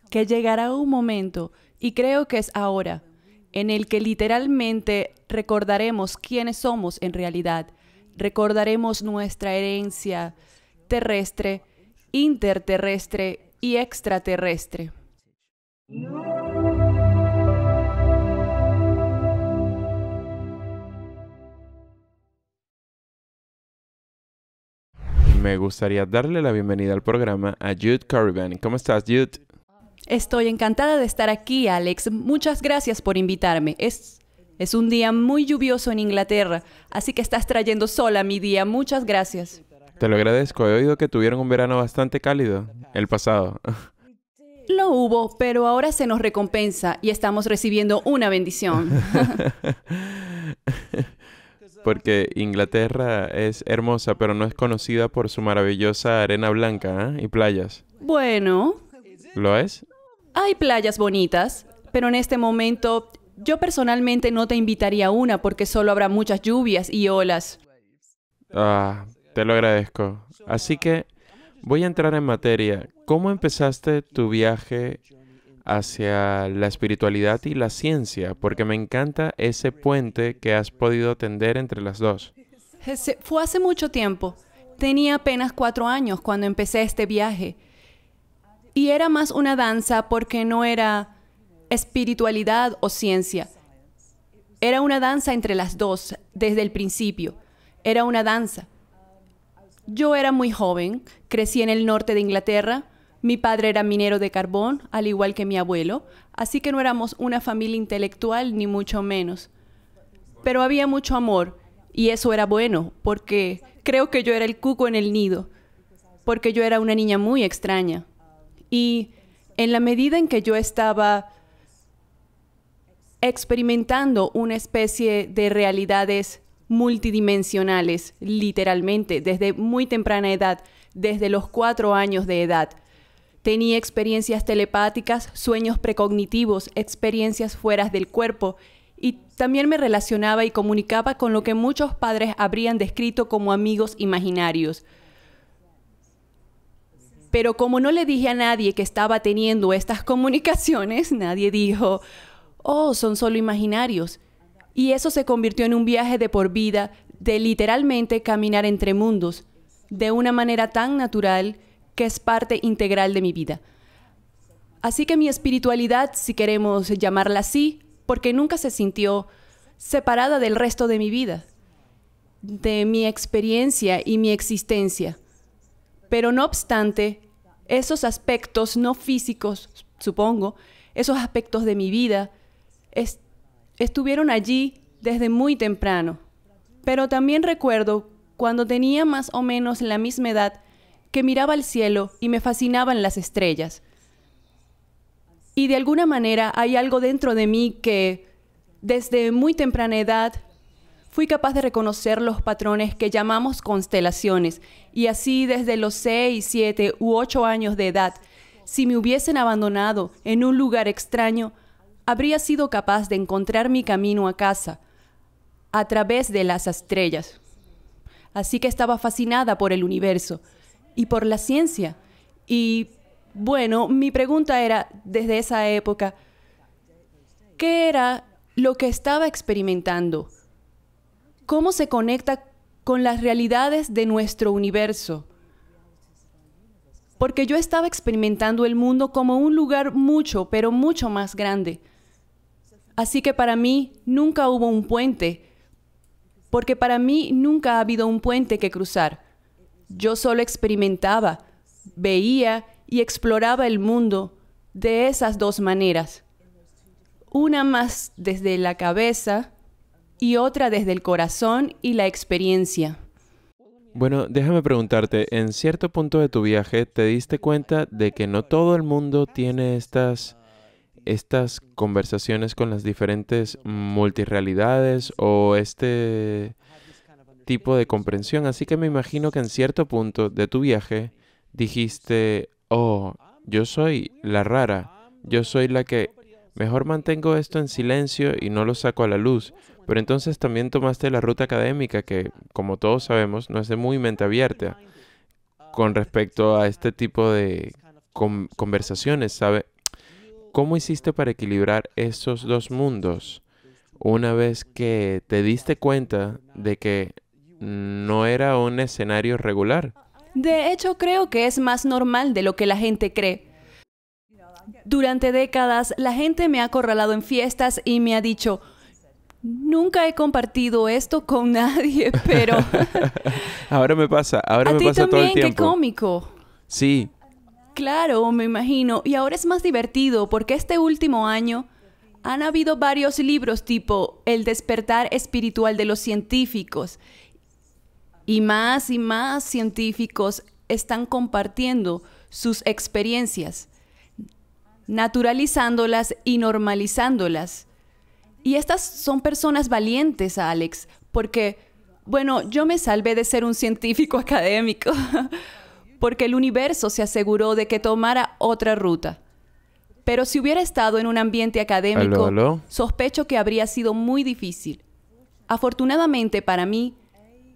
que llegará un momento, y creo que es ahora, en el que literalmente recordaremos quiénes somos en realidad. Recordaremos nuestra herencia terrestre, interterrestre y extraterrestre. Me gustaría darle la bienvenida al programa a Jude Corriban. ¿Cómo estás, Jude? Estoy encantada de estar aquí, Alex. Muchas gracias por invitarme. Es un día muy lluvioso en Inglaterra, así que estás trayendo sol a mi día. Muchas gracias. Te lo agradezco. He oído que tuvieron un verano bastante cálido el pasado. Lo hubo, pero ahora se nos recompensa y estamos recibiendo una bendición. Porque Inglaterra es hermosa, pero no es conocida por su maravillosa arena blanca, y playas. Bueno, ¿Lo es? hay playas bonitas, pero en este momento yo personalmente no te invitaría a una porque solo habrá muchas lluvias y olas. Te lo agradezco. Así que voy a entrar en materia. ¿Cómo empezaste tu viaje hacia la espiritualidad y la ciencia? Porque me encanta ese puente que has podido tender entre las dos. Fue hace mucho tiempo. Tenía apenas 4 años cuando empecé este viaje. Y era más una danza porque no era espiritualidad o ciencia. Era una danza entre las dos, desde el principio. Era una danza. Yo era muy joven, crecí en el norte de Inglaterra. Mi padre era minero de carbón, al igual que mi abuelo, así que no éramos una familia intelectual, ni mucho menos. Pero había mucho amor, y eso era bueno, porque creo que yo era el cuco en el nido, porque yo era una niña muy extraña. Y en la medida en que yo estaba experimentando una especie de realidades multidimensionales, literalmente, desde muy temprana edad, desde los 4 años de edad, tenía experiencias telepáticas, sueños precognitivos, experiencias fuera del cuerpo, y también me relacionaba y comunicaba con lo que muchos padres habrían descrito como amigos imaginarios. Pero como no le dije a nadie que estaba teniendo estas comunicaciones, nadie dijo, oh, son solo imaginarios. Y eso se convirtió en un viaje de por vida, de literalmente caminar entre mundos, de una manera tan natural que es parte integral de mi vida. Así que mi espiritualidad, si queremos llamarla así, porque nunca se sintió separada del resto de mi vida, de mi experiencia y mi existencia. Pero no obstante, esos aspectos no físicos, supongo, esos aspectos de mi vida, estuvieron allí desde muy temprano. Pero también recuerdo, cuando tenía más o menos la misma edad, que miraba al cielo y me fascinaban las estrellas. Y de alguna manera hay algo dentro de mí que, desde muy temprana edad, fui capaz de reconocer los patrones que llamamos constelaciones, y así desde los 6, 7 u 8 años de edad, si me hubiesen abandonado en un lugar extraño, habría sido capaz de encontrar mi camino a casa a través de las estrellas. Así que estaba fascinada por el universo y por la ciencia. Y bueno, mi pregunta era, desde esa época, ¿qué era lo que estaba experimentando? ¿Cómo se conecta con las realidades de nuestro universo? Porque yo estaba experimentando el mundo como un lugar mucho, pero mucho más grande. Así que para mí nunca hubo un puente, porque para mí nunca ha habido un puente que cruzar. Yo solo experimentaba, veía y exploraba el mundo de esas dos maneras. Una más desde la cabeza y otra desde el corazón y la experiencia. Bueno, déjame preguntarte, en cierto punto de tu viaje, ¿te diste cuenta de que no todo el mundo tiene estas conversaciones con las diferentes multirrealidades o este tipo de comprensión? Así que me imagino que en cierto punto de tu viaje dijiste, oh, yo soy la rara, yo soy la que mejor mantengo esto en silencio y no lo saco a la luz. Pero entonces también tomaste la ruta académica que, como todos sabemos, no es de muy mente abierta con respecto a este tipo de conversaciones, ¿sabe? ¿cómo hiciste para equilibrar esos dos mundos una vez que te diste cuenta de que no era un escenario regular? De hecho, creo que es más normal de lo que la gente cree. Durante décadas, la gente me ha acorralado en fiestas y me ha dicho, nunca he compartido esto con nadie, pero... Ahora me pasa todo el A ti también, qué tiempo. cómico. Sí, Claro, me imagino. Y ahora es más divertido porque este último año han habido varios libros tipo El despertar espiritual de los científicos. Y más científicos están compartiendo sus experiencias, naturalizándolas y normalizándolas. Y estas son personas valientes, Alex, porque, bueno, yo me salvé de ser un científico académico, porque el universo se aseguró de que tomara otra ruta. Pero si hubiera estado en un ambiente académico, ¿Aló? sospecho que habría sido muy difícil. Afortunadamente para mí,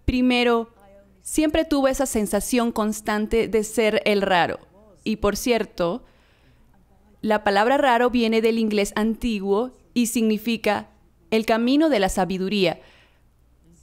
primero, siempre tuve esa sensación constante de ser el raro. Y por cierto, la palabra raro viene del inglés antiguo y significa el camino de la sabiduría.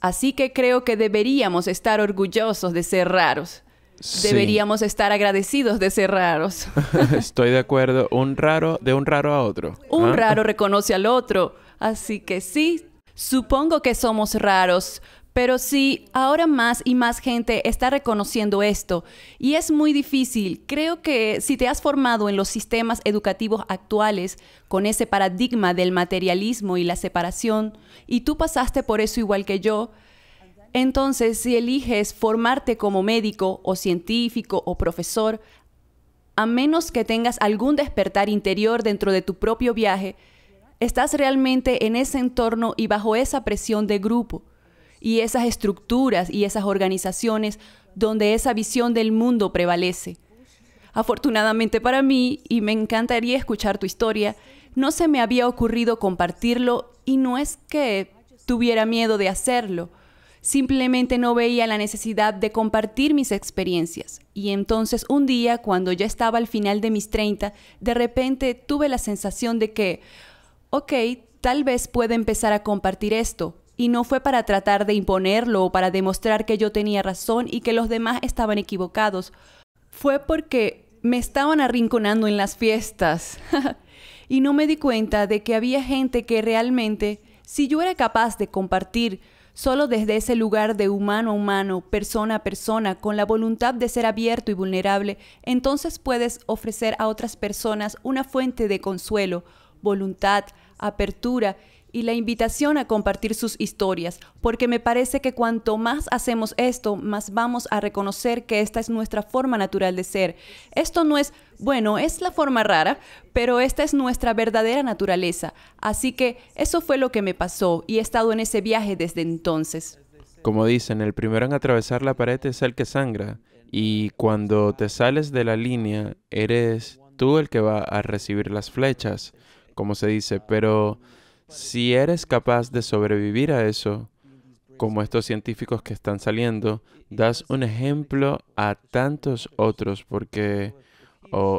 Así que creo que deberíamos estar orgullosos de ser raros. sí. Deberíamos estar agradecidos de ser raros. Estoy de acuerdo. De un raro a otro. Un ¿Ah? raro reconoce al otro. Así que sí, supongo que somos raros. Pero sí, ahora más y más gente está reconociendo esto. Y es muy difícil. Creo que si te has formado en los sistemas educativos actuales con ese paradigma del materialismo y la separación, y tú pasaste por eso igual que yo, entonces si eliges formarte como médico o científico o profesor, a menos que tengas algún despertar interior dentro de tu propio viaje, estás realmente en ese entorno y bajo esa presión de grupo. Y esas estructuras y esas organizaciones donde esa visión del mundo prevalece. Afortunadamente para mí, y me encantaría escuchar tu historia, no se me había ocurrido compartirlo y no es que tuviera miedo de hacerlo. Simplemente no veía la necesidad de compartir mis experiencias. Y entonces un día, cuando ya estaba al final de mis 30, de repente tuve la sensación de que, ok, tal vez pueda empezar a compartir esto. Y no fue para tratar de imponerlo o para demostrar que yo tenía razón y que los demás estaban equivocados. Fue porque me estaban arrinconando en las fiestas. Y no me di cuenta de que había gente que realmente, si yo era capaz de compartir solo desde ese lugar de humano a humano, persona a persona, con la voluntad de ser abierto y vulnerable, entonces puedes ofrecer a otras personas una fuente de consuelo, voluntad, apertura y la invitación a compartir sus historias, porque me parece que cuanto más hacemos esto, más vamos a reconocer que esta es nuestra forma natural de ser. Esto no es, bueno, es la forma rara, pero esta es nuestra verdadera naturaleza. Así que eso fue lo que me pasó y he estado en ese viaje desde entonces. Como dicen, el primero en atravesar la pared es el que sangra. Y cuando te sales de la línea, eres tú el que va a recibir las flechas, como se dice. Pero si eres capaz de sobrevivir a eso, como estos científicos que están saliendo, das un ejemplo a tantos otros, porque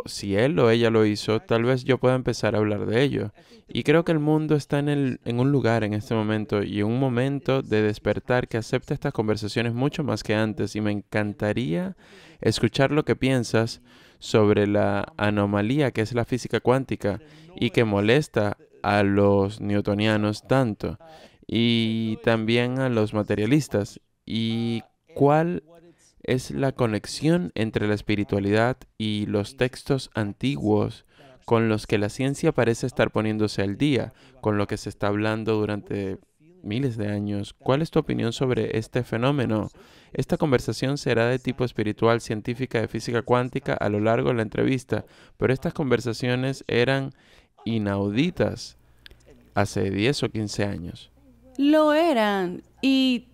si él o ella lo hizo, tal vez yo pueda empezar a hablar de ello. Y creo que el mundo está en un lugar en este momento y en un momento de despertar que acepta estas conversaciones mucho más que antes. Y me encantaría escuchar lo que piensas sobre la anomalía que es la física cuántica y que molesta a los newtonianos tanto y también a los materialistas. ¿Y cuál es la conexión entre la espiritualidad y los textos antiguos con los que la ciencia parece estar poniéndose al día, con lo que se está hablando durante miles de años? ¿Cuál es tu opinión sobre este fenómeno? Esta conversación será de tipo espiritual, científica, de física cuántica a lo largo de la entrevista, pero estas conversaciones eran inauditas hace 10 o 15 años. Lo eran. Y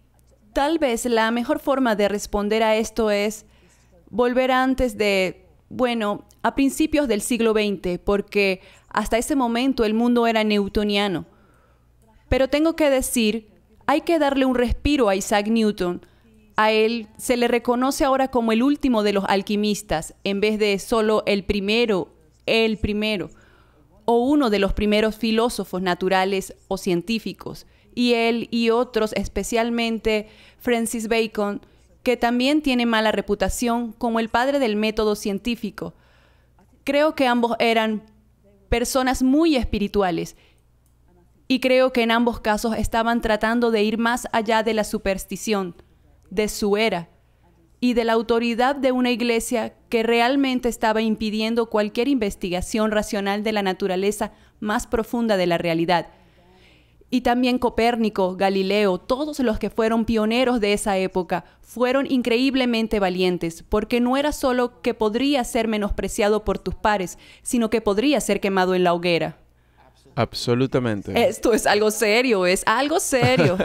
tal vez la mejor forma de responder a esto es volver antes de, bueno, a principios del siglo XX, porque hasta ese momento el mundo era newtoniano. Pero tengo que decir, hay que darle un respiro a Isaac Newton. A él se le reconoce ahora como el último de los alquimistas, en vez de solo el primero. o uno de los primeros filósofos naturales o científicos, y él y otros, especialmente Francis Bacon, que también tiene mala reputación como el padre del método científico. Creo que ambos eran personas muy espirituales y creo que en ambos casos estaban tratando de ir más allá de la superstición, de su era y de la autoridad de una iglesia que realmente estaba impidiendo cualquier investigación racional de la naturaleza más profunda de la realidad. Y también Copérnico, Galileo, todos los que fueron pioneros de esa época, fueron increíblemente valientes, porque no era solo que podría ser menospreciado por tus pares, sino que podría ser quemado en la hoguera. Absolutamente. Esto es algo serio, es algo serio.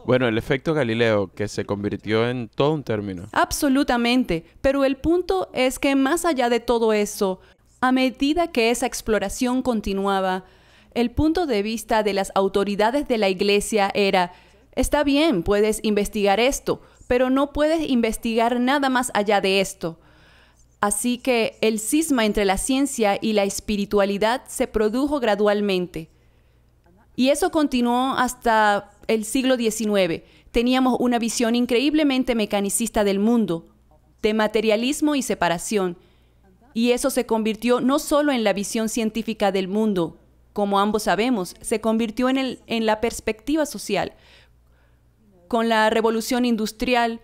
Bueno, el efecto Galileo, que se convirtió en todo un término. Absolutamente, pero el punto es que más allá de todo eso, a medida que esa exploración continuaba, el punto de vista de las autoridades de la iglesia era, está bien, puedes investigar esto, pero no puedes investigar nada más allá de esto. Así que el cisma entre la ciencia y la espiritualidad se produjo gradualmente. Y eso continuó hasta el siglo XIX. Teníamos una visión increíblemente mecanicista del mundo, de materialismo y separación. Y eso se convirtió no solo en la visión científica del mundo, como ambos sabemos, se convirtió en la perspectiva social. Con la revolución industrial,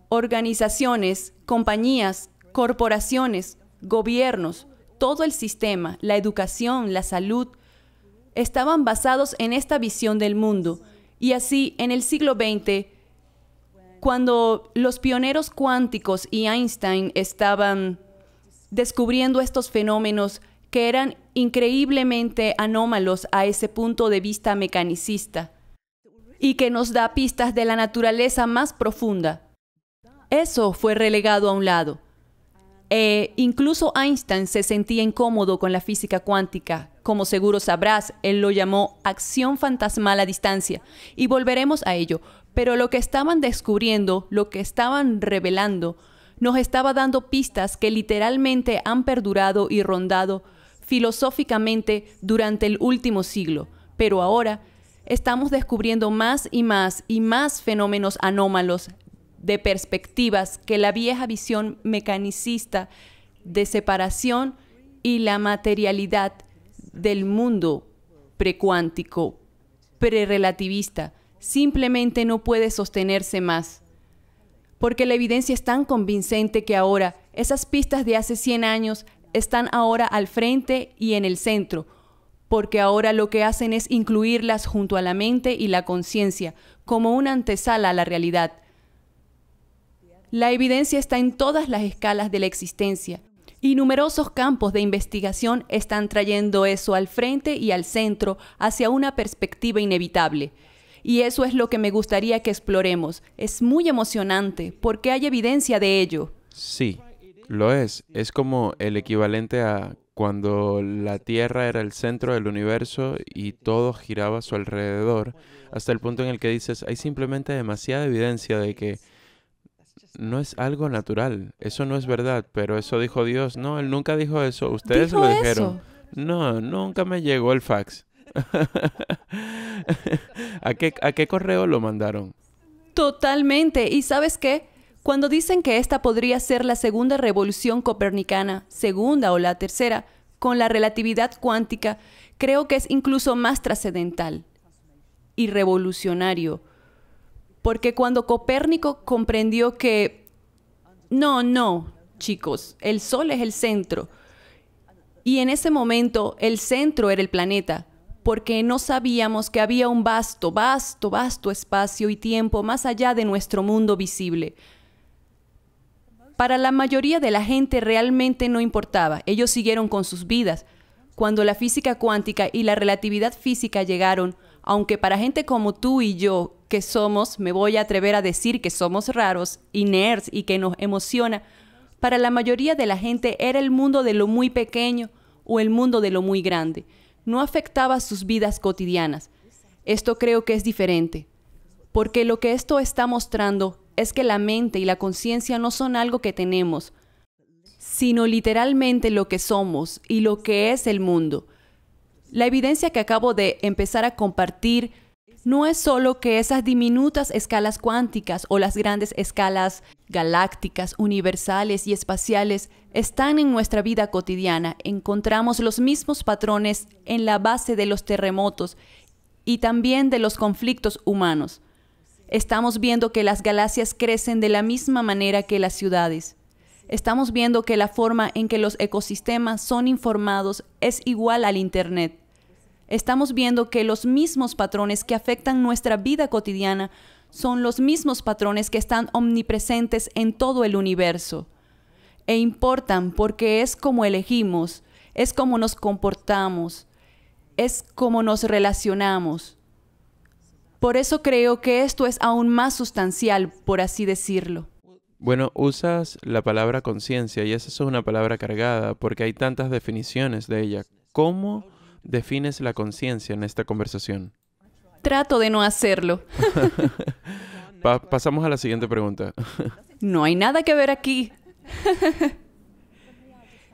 organizaciones, compañías, corporaciones, gobiernos, todo el sistema, la educación, la salud, estaban basados en esta visión del mundo. Y así, en el siglo XX, cuando los pioneros cuánticos y Einstein estaban descubriendo estos fenómenos que eran increíblemente anómalos a ese punto de vista mecanicista y que nos da pistas de la naturaleza más profunda, eso fue relegado a un lado. Incluso Einstein se sentía incómodo con la física cuántica. Como seguro sabrás, él lo llamó acción fantasmal a distancia, y volveremos a ello. Pero lo que estaban descubriendo, lo que estaban revelando, nos estaba dando pistas que literalmente han perdurado y rondado filosóficamente durante el último siglo. Pero ahora estamos descubriendo más y más fenómenos anómalos de perspectivas que la vieja visión mecanicista de separación y la materialidad del mundo precuántico, prerelativista, simplemente no puede sostenerse más. Porque la evidencia es tan convincente que ahora esas pistas de hace 100 años están ahora al frente y en el centro, porque ahora lo que hacen es incluirlas junto a la mente y la conciencia como una antesala a la realidad. La evidencia está en todas las escalas de la existencia y numerosos campos de investigación están trayendo eso al frente y al centro hacia una perspectiva inevitable. Y eso es lo que me gustaría que exploremos. Es muy emocionante porque hay evidencia de ello. Sí, lo es. Es como el equivalente a cuando la Tierra era el centro del universo y todo giraba a su alrededor, hasta el punto en el que dices, hay simplemente demasiada evidencia de que no es algo natural. Eso no es verdad, pero eso dijo Dios. No, Él nunca dijo eso. Ustedes ¿Dijo lo dijeron. eso? No, nunca me llegó el fax. ¿A qué correo lo mandaron? Totalmente. ¿Y sabes qué? Cuando dicen que esta podría ser la segunda revolución copernicana, segunda o la tercera, con la relatividad cuántica, creo que es incluso más trascendental y revolucionario. Porque cuando Copérnico comprendió que no, chicos, el Sol es el centro. Y en ese momento el centro era el planeta, porque no sabíamos que había un vasto espacio y tiempo más allá de nuestro mundo visible. Para la mayoría de la gente realmente no importaba, ellos siguieron con sus vidas. Cuando la física cuántica y la relatividad física llegaron, aunque para gente como tú y yo, que somos, me voy a atrever a decir que somos raros y nerds y que nos emociona, para la mayoría de la gente era el mundo de lo muy pequeño o el mundo de lo muy grande. No afectaba sus vidas cotidianas. Esto creo que es diferente, porque lo que esto está mostrando es que la mente y la conciencia no son algo que tenemos, sino literalmente lo que somos y lo que es el mundo. La evidencia que acabo de empezar a compartir no es solo que esas diminutas escalas cuánticas o las grandes escalas galácticas, universales y espaciales están en nuestra vida cotidiana. Encontramos los mismos patrones en la base de los terremotos y también de los conflictos humanos. Estamos viendo que las galaxias crecen de la misma manera que las ciudades. Estamos viendo que la forma en que los ecosistemas son informados es igual al Internet. Estamos viendo que los mismos patrones que afectan nuestra vida cotidiana son los mismos patrones que están omnipresentes en todo el universo. E importan porque es como elegimos, es como nos comportamos, es como nos relacionamos. Por eso creo que esto es aún más sustancial, por así decirlo. Bueno, usas la palabra conciencia y esa es una palabra cargada porque hay tantas definiciones de ella. ¿Cómo defines la conciencia en esta conversación? Trato de no hacerlo. Pasamos a la siguiente pregunta. No hay nada que ver aquí.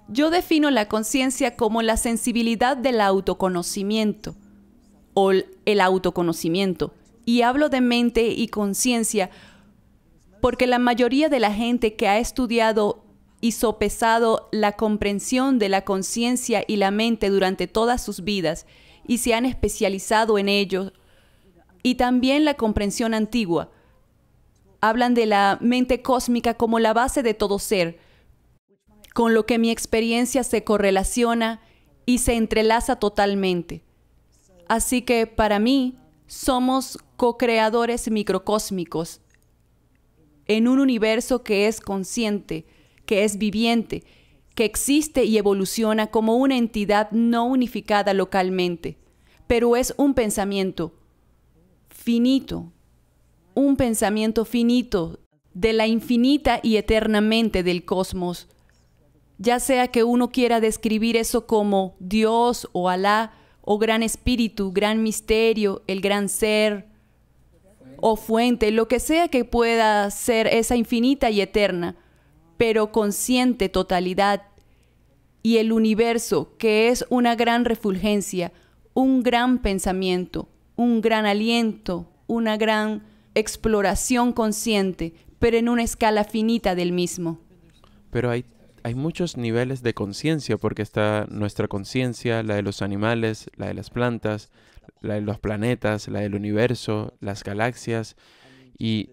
Yo defino la conciencia como la sensibilidad del autoconocimiento o el autoconocimiento. Y hablo de mente y conciencia porque la mayoría de la gente que ha estudiado y sopesado la comprensión de la conciencia y la mente durante todas sus vidas y se han especializado en ello, y también la comprensión antigua, hablan de la mente cósmica como la base de todo ser, con lo que mi experiencia se correlaciona y se entrelaza totalmente. Así que para mí somos co-creadores microcósmicos en un universo que es consciente, que es viviente, que existe y evoluciona como una entidad no unificada localmente, pero es un pensamiento finito, un pensamiento finito de la infinita y eterna mente del cosmos. Ya sea que uno quiera describir eso como Dios o Alá, o gran espíritu, gran misterio, el gran ser, o fuente, lo que sea que pueda ser esa infinita y eterna, pero consciente totalidad, y el universo, que es una gran refulgencia, un gran pensamiento, un gran aliento, una gran exploración consciente, pero en una escala finita del mismo. Pero hay muchos niveles de conciencia, porque está nuestra conciencia, la de los animales, la de las plantas, la de los planetas, la del universo, las galaxias, y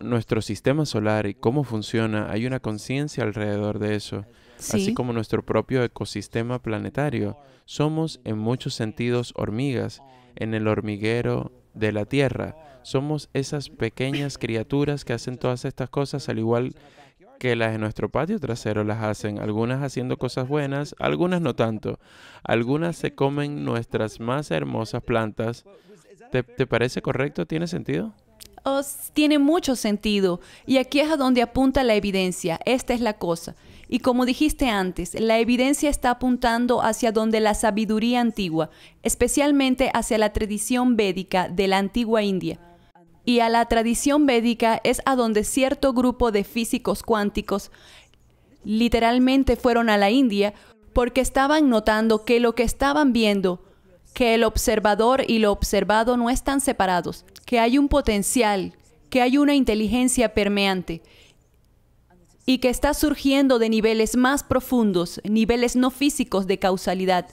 nuestro sistema solar y cómo funciona. Hay una conciencia alrededor de eso, Sí. así como nuestro propio ecosistema planetario. Somos en muchos sentidos hormigas en el hormiguero de la Tierra. Somos esas pequeñas criaturas que hacen todas estas cosas, al igual que las de nuestro patio trasero las hacen, algunas haciendo cosas buenas, algunas no tanto. Algunas se comen nuestras más hermosas plantas. ¿Te parece correcto? ¿Tiene sentido? Tiene mucho sentido. Y aquí es a donde apunta la evidencia. Esta es la cosa. Y como dijiste antes, la evidencia está apuntando hacia donde la sabiduría antigua, especialmente hacia la tradición védica de la antigua India. Y a la tradición védica es a donde cierto grupo de físicos cuánticos literalmente fueron a la India porque estaban notando que lo que estaban viendo, que el observador y lo observado no están separados, que hay un potencial, que hay una inteligencia permeante y que está surgiendo de niveles más profundos, niveles no físicos de causalidad.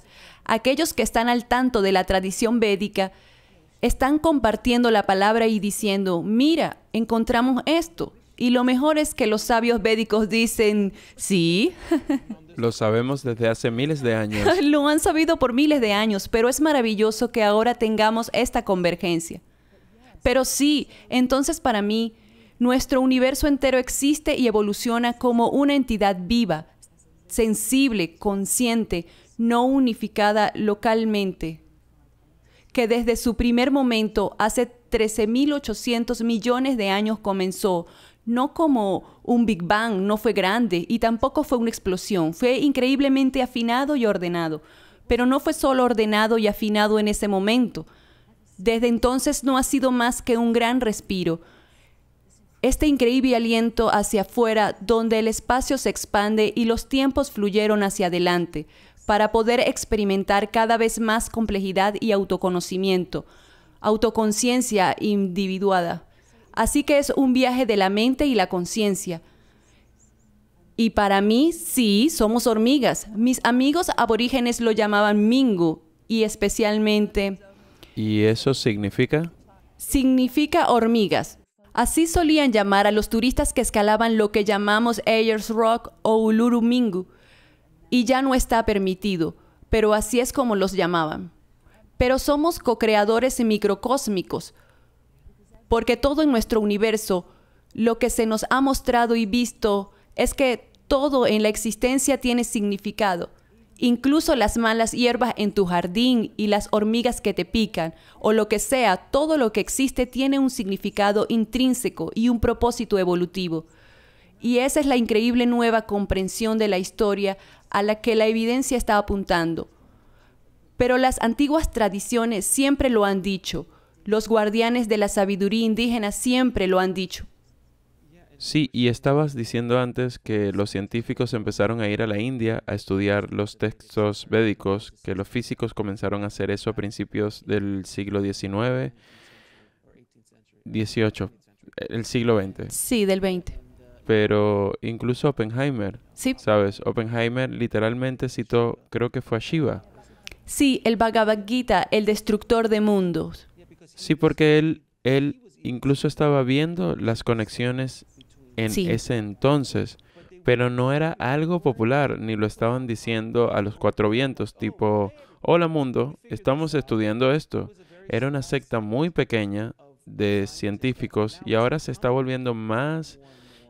Aquellos que están al tanto de la tradición védica están compartiendo la palabra y diciendo, mira, encontramos esto. Y lo mejor es que los sabios védicos dicen, sí. Lo sabemos desde hace miles de años. Lo han sabido por miles de años, pero es maravilloso que ahora tengamos esta convergencia. Pero sí, entonces para mí, nuestro universo entero existe y evoluciona como una entidad viva, sensible, consciente, no unificada localmente, que desde su primer momento, hace 13.800 millones de años comenzó, no como un Big Bang, no fue grande y tampoco fue una explosión, fue increíblemente afinado y ordenado, pero no fue solo ordenado y afinado en ese momento. Desde entonces no ha sido más que un gran respiro, este increíble aliento hacia afuera donde el espacio se expande y los tiempos fluyeron hacia adelante, para poder experimentar cada vez más complejidad y autoconocimiento, autoconciencia individuada. Así que es un viaje de la mente y la conciencia. Y para mí, sí, somos hormigas. Mis amigos aborígenes lo llamaban Mingu y especialmente... ¿Y eso significa? Significa hormigas. Así solían llamar a los turistas que escalaban lo que llamamos Ayers Rock o Uluru Mingu. Y ya no está permitido, pero así es como los llamaban. Pero somos co-creadores microcósmicos, porque todo en nuestro universo, lo que se nos ha mostrado y visto, es que todo en la existencia tiene significado. Incluso las malas hierbas en tu jardín y las hormigas que te pican, o lo que sea, todo lo que existe tiene un significado intrínseco y un propósito evolutivo. Y esa es la increíble nueva comprensión de la historia a la que la evidencia está apuntando. Pero las antiguas tradiciones siempre lo han dicho. Los guardianes de la sabiduría indígena siempre lo han dicho. Sí, y estabas diciendo antes que los científicos empezaron a ir a la India a estudiar los textos védicos, que los físicos comenzaron a hacer eso a principios del siglo XIX, XVIII, el siglo XX. Sí, del 20. Pero incluso Oppenheimer, Sí. ¿sabes? Oppenheimer literalmente citó, creo que fue a Shiva. Sí, el Bhagavad Gita, el destructor de mundos. Sí, porque él incluso estaba viendo las conexiones en Sí. ese entonces, pero no era algo popular, ni lo estaban diciendo a los cuatro vientos, tipo, hola mundo, estamos estudiando esto. Era una secta muy pequeña de científicos y ahora se está volviendo más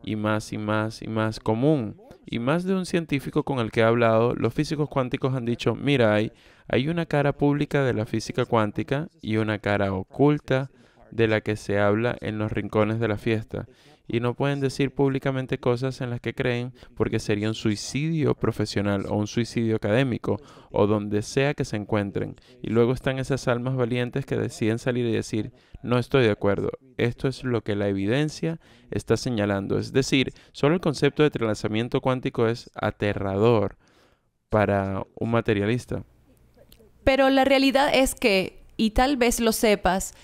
y más y más y más común. Y más de un científico con el que he hablado, los físicos cuánticos han dicho, mira, hay una cara pública de la física cuántica y una cara oculta de la que se habla en los rincones de la fiesta. Y no pueden decir públicamente cosas en las que creen porque sería un suicidio profesional o un suicidio académico o donde sea que se encuentren. Y luego están esas almas valientes que deciden salir y decir, no estoy de acuerdo, esto es lo que la evidencia está señalando. Es decir, solo el concepto de entrelazamiento cuántico es aterrador para un materialista. Pero la realidad es que, y tal vez lo sepas,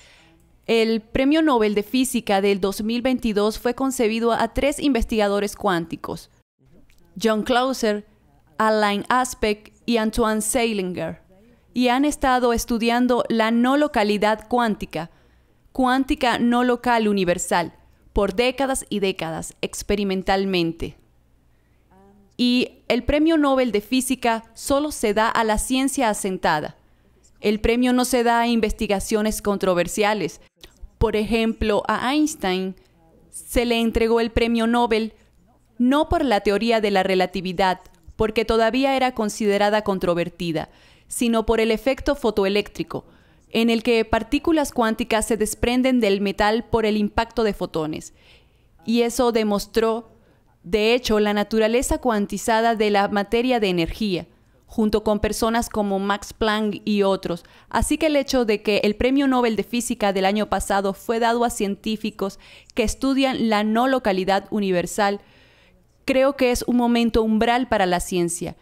el Premio Nobel de Física del 2022 fue concebido a 3 investigadores cuánticos, John Clauser, Alain Aspect y Antoine Zeilinger, y han estado estudiando la no localidad cuántica no local universal, por décadas y décadas, experimentalmente. Y el Premio Nobel de Física solo se da a la ciencia asentada. El premio no se da a investigaciones controversiales. Por ejemplo, a Einstein se le entregó el premio Nobel no por la teoría de la relatividad, porque todavía era considerada controvertida, sino por el efecto fotoeléctrico, en el que partículas cuánticas se desprenden del metal por el impacto de fotones. Y eso demostró, de hecho, la naturaleza cuantizada de la materia de energía, junto con personas como Max Planck y otros. Así que el hecho de que el Premio Nobel de Física del año pasado fue dado a científicos que estudian la no localidad universal, creo que es un momento umbral para la ciencia.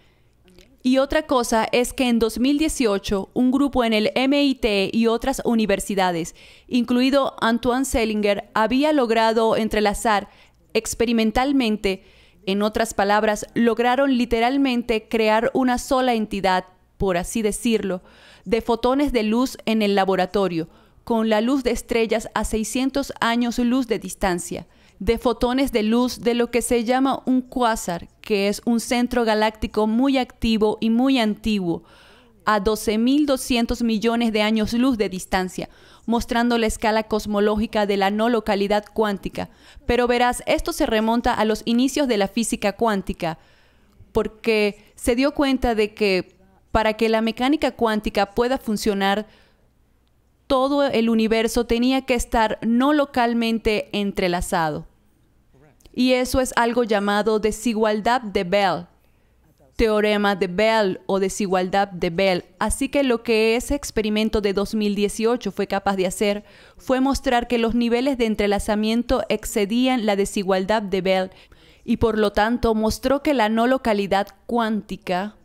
Y otra cosa es que en 2018, un grupo en el MIT y otras universidades, incluido Antoine Zeilinger, había logrado entrelazar experimentalmente. En otras palabras, lograron literalmente crear una sola entidad, por así decirlo, de fotones de luz en el laboratorio, con la luz de estrellas a 600 años luz de distancia, de fotones de luz de lo que se llama un cuásar, que es un centro galáctico muy activo y muy antiguo, a 12.200 millones de años luz de distancia, mostrando la escala cosmológica de la no localidad cuántica. Pero verás, esto se remonta a los inicios de la física cuántica, porque se dio cuenta de que para que la mecánica cuántica pueda funcionar, todo el universo tenía que estar no localmente entrelazado. Y eso es algo llamado desigualdad de Bell, teorema de Bell o desigualdad de Bell. Así que lo que ese experimento de 2018 fue capaz de hacer fue mostrar que los niveles de entrelazamiento excedían la desigualdad de Bell y por lo tanto mostró que la no localidad cuántica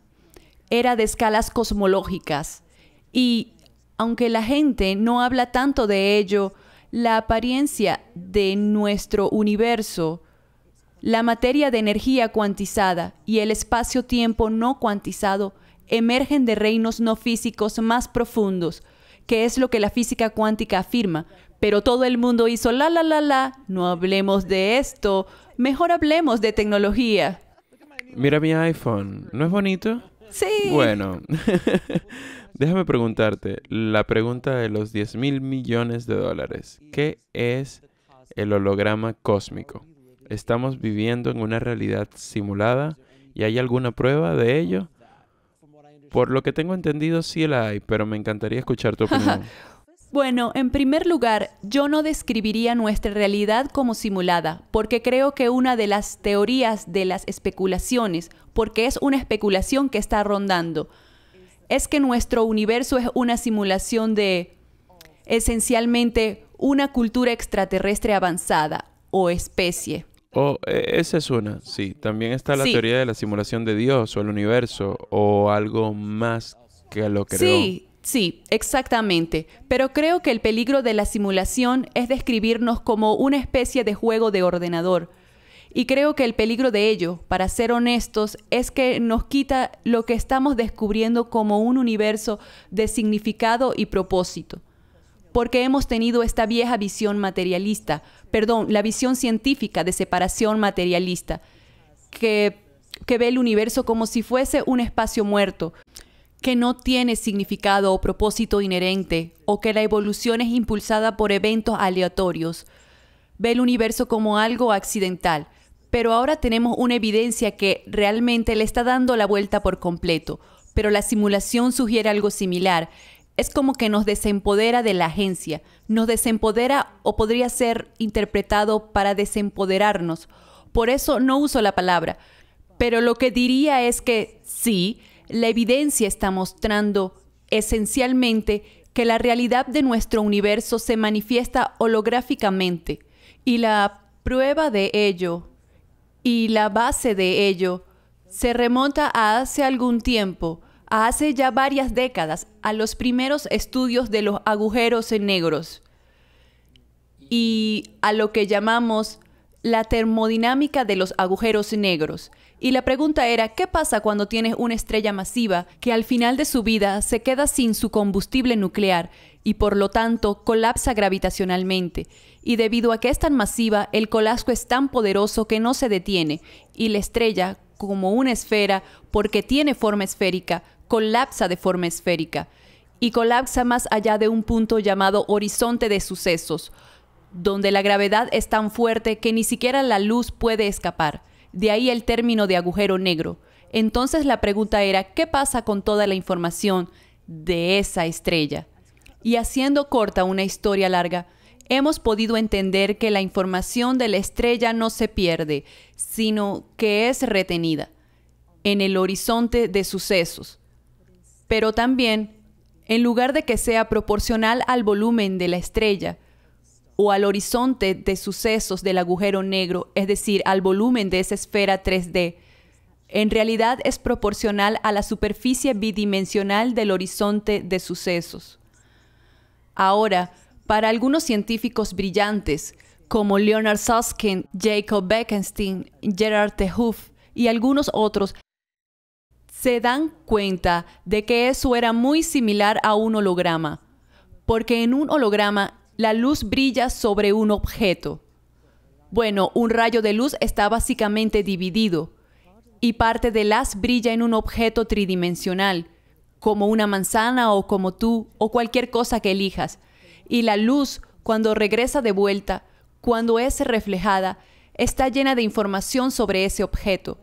era de escalas cosmológicas. Y aunque la gente no habla tanto de ello, la apariencia de nuestro universo, la materia de energía cuantizada y el espacio-tiempo no cuantizado emergen de reinos no físicos más profundos, que es lo que la física cuántica afirma. Pero todo el mundo hizo no hablemos de esto, mejor hablemos de tecnología. Mira mi iPhone, ¿no es bonito? Sí. Bueno, déjame preguntarte la pregunta de los 10.000 millones de dólares. ¿Qué es el holograma cósmico? ¿Estamos viviendo en una realidad simulada y hay alguna prueba de ello? Por lo que tengo entendido, sí la hay, pero me encantaría escuchar tu opinión. Bueno, en primer lugar, yo no describiría nuestra realidad como simulada, porque creo que una de las teorías de las especulaciones, porque es una especulación que está rondando, es que nuestro universo es una simulación de, esencialmente, una cultura extraterrestre avanzada o especie. Esa es una, sí. También está la Sí. teoría de la simulación de Dios o el universo o algo más que lo creó. Sí, exactamente. Pero creo que el peligro de la simulación es describirnos como una especie de juego de ordenador. Y creo que el peligro de ello, para ser honestos, es que nos quita lo que estamos descubriendo como un universo de significado y propósito. Porque hemos tenido esta vieja visión materialista, la visión científica de separación materialista, que ve el universo como si fuese un espacio muerto, que no tiene significado o propósito inherente, o que la evolución es impulsada por eventos aleatorios. Ve el universo como algo accidental, pero ahora tenemos una evidencia que realmente le está dando la vuelta por completo, pero la simulación sugiere algo similar. Es como que nos desempodera de la agencia, nos desempodera o podría ser interpretado para desempoderarnos. Por eso no uso la palabra, pero lo que diría es que sí, la evidencia está mostrando esencialmente que la realidad de nuestro universo se manifiesta holográficamente y la prueba de ello y la base de ello se remonta a hace algún tiempo, a hace ya varias décadas, a los primeros estudios de los agujeros negros y a lo que llamamos la termodinámica de los agujeros negros. Y la pregunta era, ¿qué pasa cuando tienes una estrella masiva que al final de su vida se queda sin su combustible nuclear y por lo tanto colapsa gravitacionalmente? Y debido a que es tan masiva, el colapso es tan poderoso que no se detiene y la estrella, como una esfera, porque tiene forma esférica, colapsa de forma esférica y colapsa más allá de un punto llamado horizonte de sucesos, donde la gravedad es tan fuerte que ni siquiera la luz puede escapar. De ahí el término de agujero negro. Entonces la pregunta era, ¿qué pasa con toda la información de esa estrella? Y haciendo corta una historia larga, hemos podido entender que la información de la estrella no se pierde, sino que es retenida en el horizonte de sucesos. Pero también, en lugar de que sea proporcional al volumen de la estrella, o al horizonte de sucesos del agujero negro, es decir, al volumen de esa esfera 3D, en realidad es proporcional a la superficie bidimensional del horizonte de sucesos. Ahora, para algunos científicos brillantes, como Leonard Susskind, Jacob Bekenstein, Gerard 't Hooft y algunos otros, se dan cuenta de que eso era muy similar a un holograma, porque en un holograma la luz brilla sobre un objeto. Bueno, un rayo de luz está básicamente dividido y parte del haz brilla en un objeto tridimensional, como una manzana o como tú o cualquier cosa que elijas. Y la luz, cuando regresa de vuelta, cuando es reflejada, está llena de información sobre ese objeto.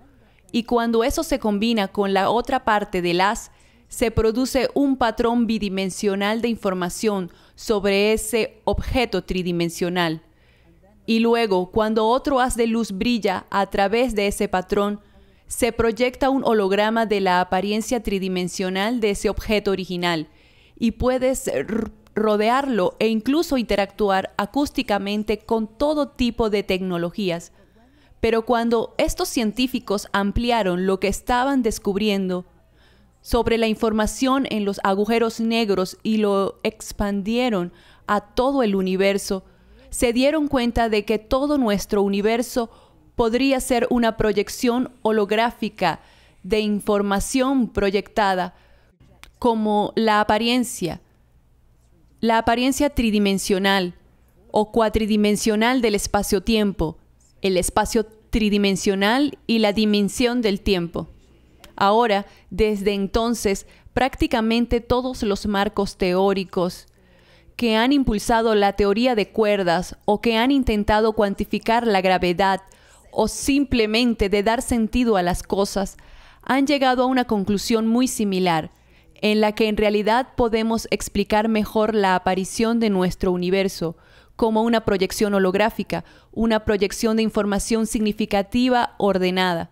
Y cuando eso se combina con la otra parte del haz, se produce un patrón bidimensional de información sobre ese objeto tridimensional. Y luego, cuando otro haz de luz brilla a través de ese patrón, se proyecta un holograma de la apariencia tridimensional de ese objeto original y puedes rodearlo e incluso interactuar acústicamente con todo tipo de tecnologías. Pero cuando estos científicos ampliaron lo que estaban descubriendo, sobre la información en los agujeros negros y lo expandieron a todo el universo, se dieron cuenta de que todo nuestro universo podría ser una proyección holográfica de información proyectada, como la apariencia tridimensional o cuatridimensional del espacio-tiempo, el espacio tridimensional y la dimensión del tiempo. Ahora, desde entonces, prácticamente todos los marcos teóricos que han impulsado la teoría de cuerdas o que han intentado cuantificar la gravedad o simplemente de dar sentido a las cosas, han llegado a una conclusión muy similar, en la que en realidad podemos explicar mejor la aparición de nuestro universo como una proyección holográfica, una proyección de información significativa ordenada.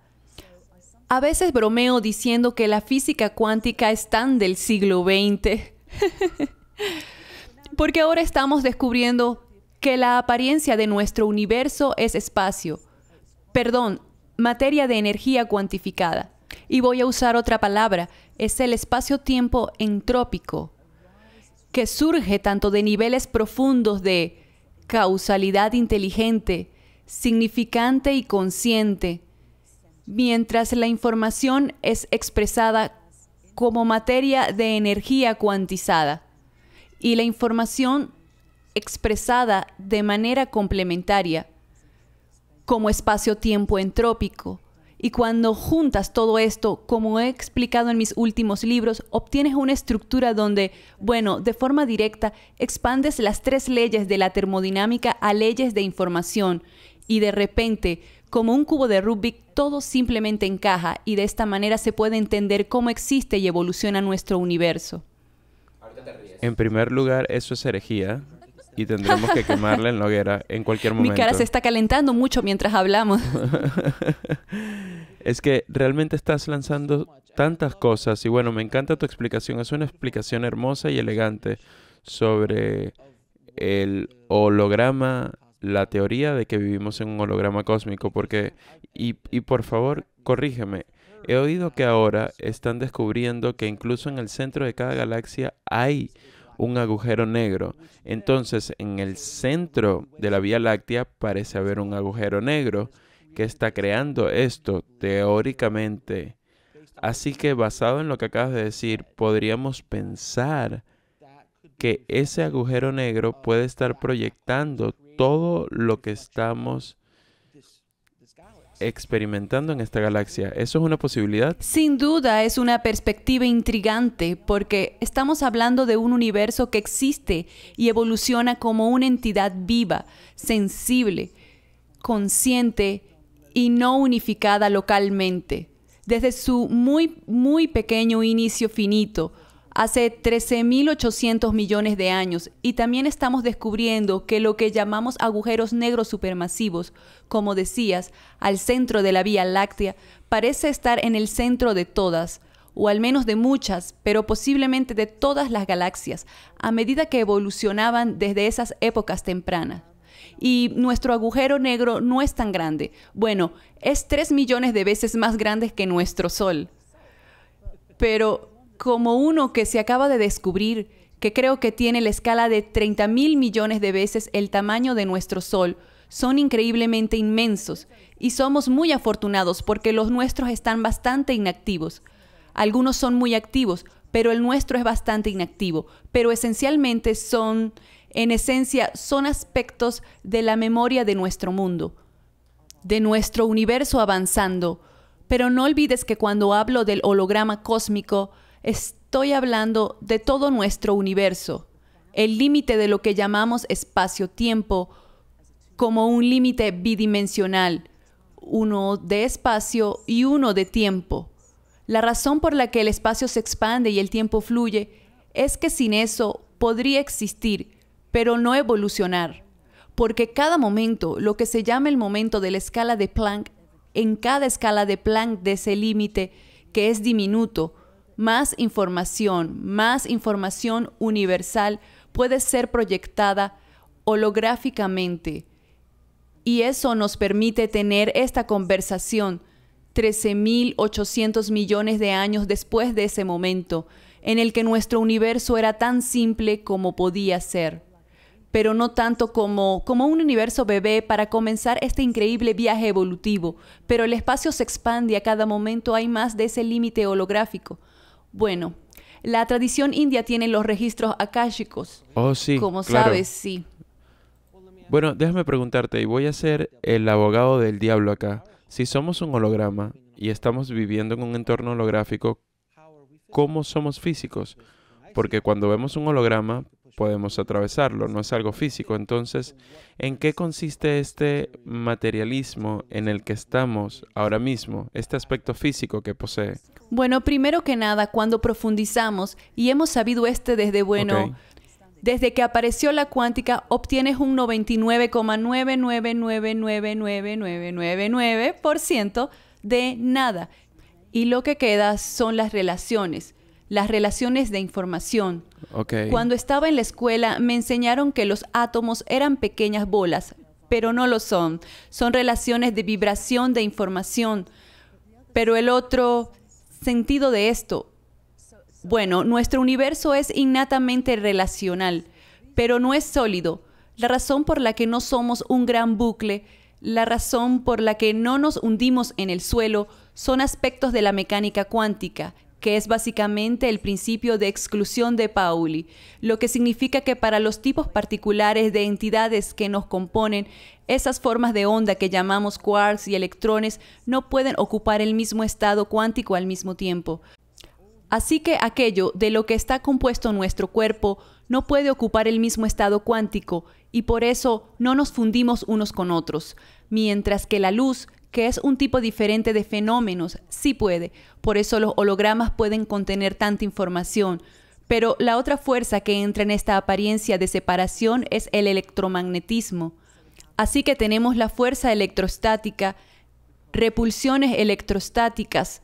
A veces bromeo diciendo que la física cuántica es tan del siglo XX, porque ahora estamos descubriendo que la apariencia de nuestro universo es materia de energía cuantificada. Y voy a usar otra palabra, es el espacio-tiempo entrópico, que surge tanto de niveles profundos de causalidad inteligente, significante y consciente, mientras la información es expresada como materia de energía cuantizada y la información expresada de manera complementaria como espacio-tiempo entrópico. Y cuando juntas todo esto, como he explicado en mis últimos libros, obtienes una estructura donde, de forma directa, expandes las 3 leyes de la termodinámica a leyes de información y de repente, como un cubo de Rubik, todo simplemente encaja y de esta manera se puede entender cómo existe y evoluciona nuestro universo. En primer lugar, eso es herejía y tendremos que quemarla en la hoguera en cualquier momento. Mi cara se está calentando mucho mientras hablamos. Es que realmente estás lanzando tantas cosas y me encanta tu explicación. Es una explicación hermosa y elegante sobre el holograma, la teoría de que vivimos en un holograma cósmico, porque, y por favor, corrígeme, he oído que ahora están descubriendo que incluso en el centro de cada galaxia hay un agujero negro. Entonces, en el centro de la Vía Láctea parece haber un agujero negro que está creando esto teóricamente. Así que, basado en lo que acabas de decir, podríamos pensar que ese agujero negro puede estar proyectando todo lo que estamos experimentando en esta galaxia. ¿Eso es una posibilidad? Sin duda es una perspectiva intrigante porque estamos hablando de un universo que existe y evoluciona como una entidad viva, sensible, consciente y no unificada localmente. Desde su muy, muy pequeño inicio finito, hace 13.800 millones de años, y también estamos descubriendo que lo que llamamos agujeros negros supermasivos, como decías, al centro de la Vía Láctea, parece estar en el centro de todas, o al menos de muchas, pero posiblemente de todas las galaxias, a medida que evolucionaban desde esas épocas tempranas. Y nuestro agujero negro no es tan grande. Es 3 millones de veces más grande que nuestro Sol. Pero como uno que se acaba de descubrir, que creo que tiene la escala de 30.000 millones de veces el tamaño de nuestro Sol, son increíblemente inmensos y somos muy afortunados porque los nuestros están bastante inactivos. Algunos son muy activos, pero el nuestro es bastante inactivo, pero esencialmente son aspectos de la memoria de nuestro mundo, de nuestro universo avanzando. Pero no olvides que cuando hablo del holograma cósmico, estoy hablando de todo nuestro universo, el límite de lo que llamamos espacio-tiempo como un límite bidimensional, uno de espacio y uno de tiempo. La razón por la que el espacio se expande y el tiempo fluye es que sin eso podría existir, pero no evolucionar, porque cada momento, lo que se llama el momento de la escala de Planck, en cada escala de Planck de ese límite que es diminuto, más información universal puede ser proyectada holográficamente. Y eso nos permite tener esta conversación 13.800 millones de años después de ese momento, en el que nuestro universo era tan simple como podía ser, pero no tanto como un universo bebé para comenzar este increíble viaje evolutivo, pero el espacio se expande y a cada momento hay más de ese límite holográfico. Bueno, la tradición india tiene los registros akáshicos. Oh, sí, Como claro. sabes, sí. Bueno, déjame preguntarte, y voy a ser el abogado del diablo acá. Si somos un holograma y estamos viviendo en un entorno holográfico, ¿cómo somos físicos? Porque cuando vemos un holograma, podemos atravesarlo, no es algo físico. Entonces, ¿en qué consiste este materialismo en el que estamos ahora mismo, este aspecto físico que posee? Bueno, primero que nada, cuando profundizamos, y hemos sabido desde, Ok. desde que apareció la cuántica, obtienes un 99,9999999% de nada. Y lo que queda son las relaciones de información. Ok. Cuando estaba en la escuela me enseñaron que los átomos eran pequeñas bolas, pero no lo son. Son relaciones de vibración de información. Pero el otro sentido de esto, bueno, nuestro universo es innatamente relacional, pero no es sólido. La razón por la que no somos un gran bucle, la razón por la que no nos hundimos en el suelo, son aspectos de la mecánica cuántica, que es básicamente el principio de exclusión de Pauli, lo que significa que para los tipos particulares de entidades que nos componen, esas formas de onda que llamamos quarks y electrones no pueden ocupar el mismo estado cuántico al mismo tiempo. Así que aquello de lo que está compuesto nuestro cuerpo no puede ocupar el mismo estado cuántico y por eso no nos fundimos unos con otros, mientras que la luz, que es un tipo diferente de fenómenos, sí puede. Por eso los hologramas pueden contener tanta información. Pero la otra fuerza que entra en esta apariencia de separación es el electromagnetismo. Así que tenemos la fuerza electrostática, repulsiones electrostáticas,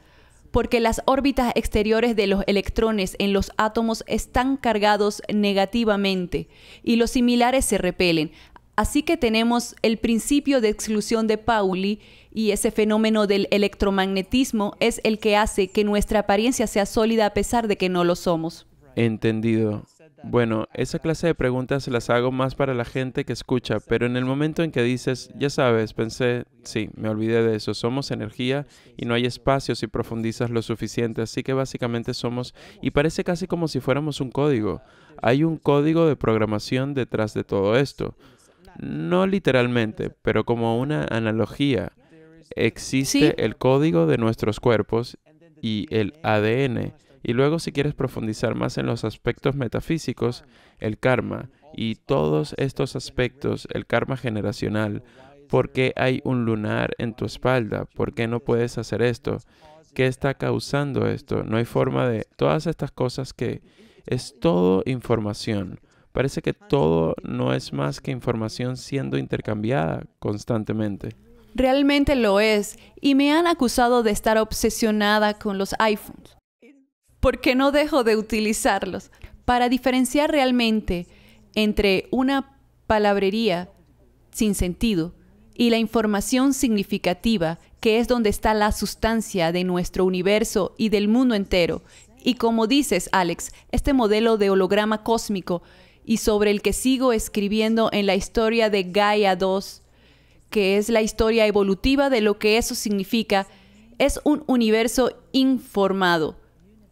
porque las órbitas exteriores de los electrones en los átomos están cargados negativamente y los similares se repelen. Así que tenemos el principio de exclusión de Pauli y ese fenómeno del electromagnetismo es el que hace que nuestra apariencia sea sólida a pesar de que no lo somos. Entendido. Bueno, esa clase de preguntas las hago más para la gente que escucha, pero en el momento en que dices, ya sabes, pensé, sí, me olvidé de eso, somos energía y no hay espacio si profundizas lo suficiente, así que básicamente somos, y parece casi como si fuéramos un código. Hay un código de programación detrás de todo esto. No literalmente, pero como una analogía. Existe Sí, el código de nuestros cuerpos y el ADN. Y luego, si quieres profundizar más en los aspectos metafísicos, el karma y todos estos aspectos, el karma generacional. ¿Por qué hay un lunar en tu espalda? ¿Por qué no puedes hacer esto? ¿Qué está causando esto? No hay forma de... Todas estas cosas que es todo información. Parece que todo no es más que información siendo intercambiada constantemente. realmente lo es. Y me han acusado de estar obsesionada con los iPhones, porque no dejo de utilizarlos. Para diferenciar realmente entre una palabrería sin sentido y la información significativa, que es donde está la sustancia de nuestro universo y del mundo entero. Y como dices, Alex, este modelo de holograma cósmico y sobre el que sigo escribiendo en la historia de Gaia 2, que es la historia evolutiva de lo que eso significa, es un universo informado,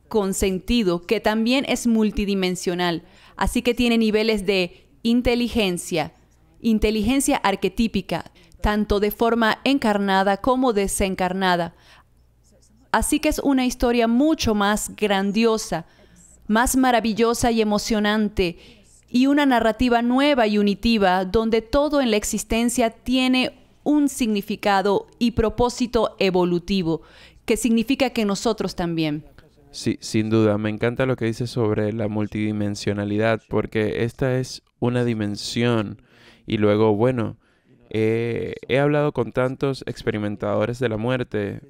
con sentido, que también es multidimensional, así que tiene niveles de inteligencia arquetípica, tanto de forma encarnada como desencarnada. Así que es una historia mucho más grandiosa, más maravillosa y emocionante, y una narrativa nueva y unitiva, donde todo en la existencia tiene un significado y propósito evolutivo, que significa que nosotros también. Sí, sin duda. Me encanta lo que dices sobre la multidimensionalidad, porque esta es una dimensión. Y luego, bueno, he hablado con tantos experimentadores de la muerte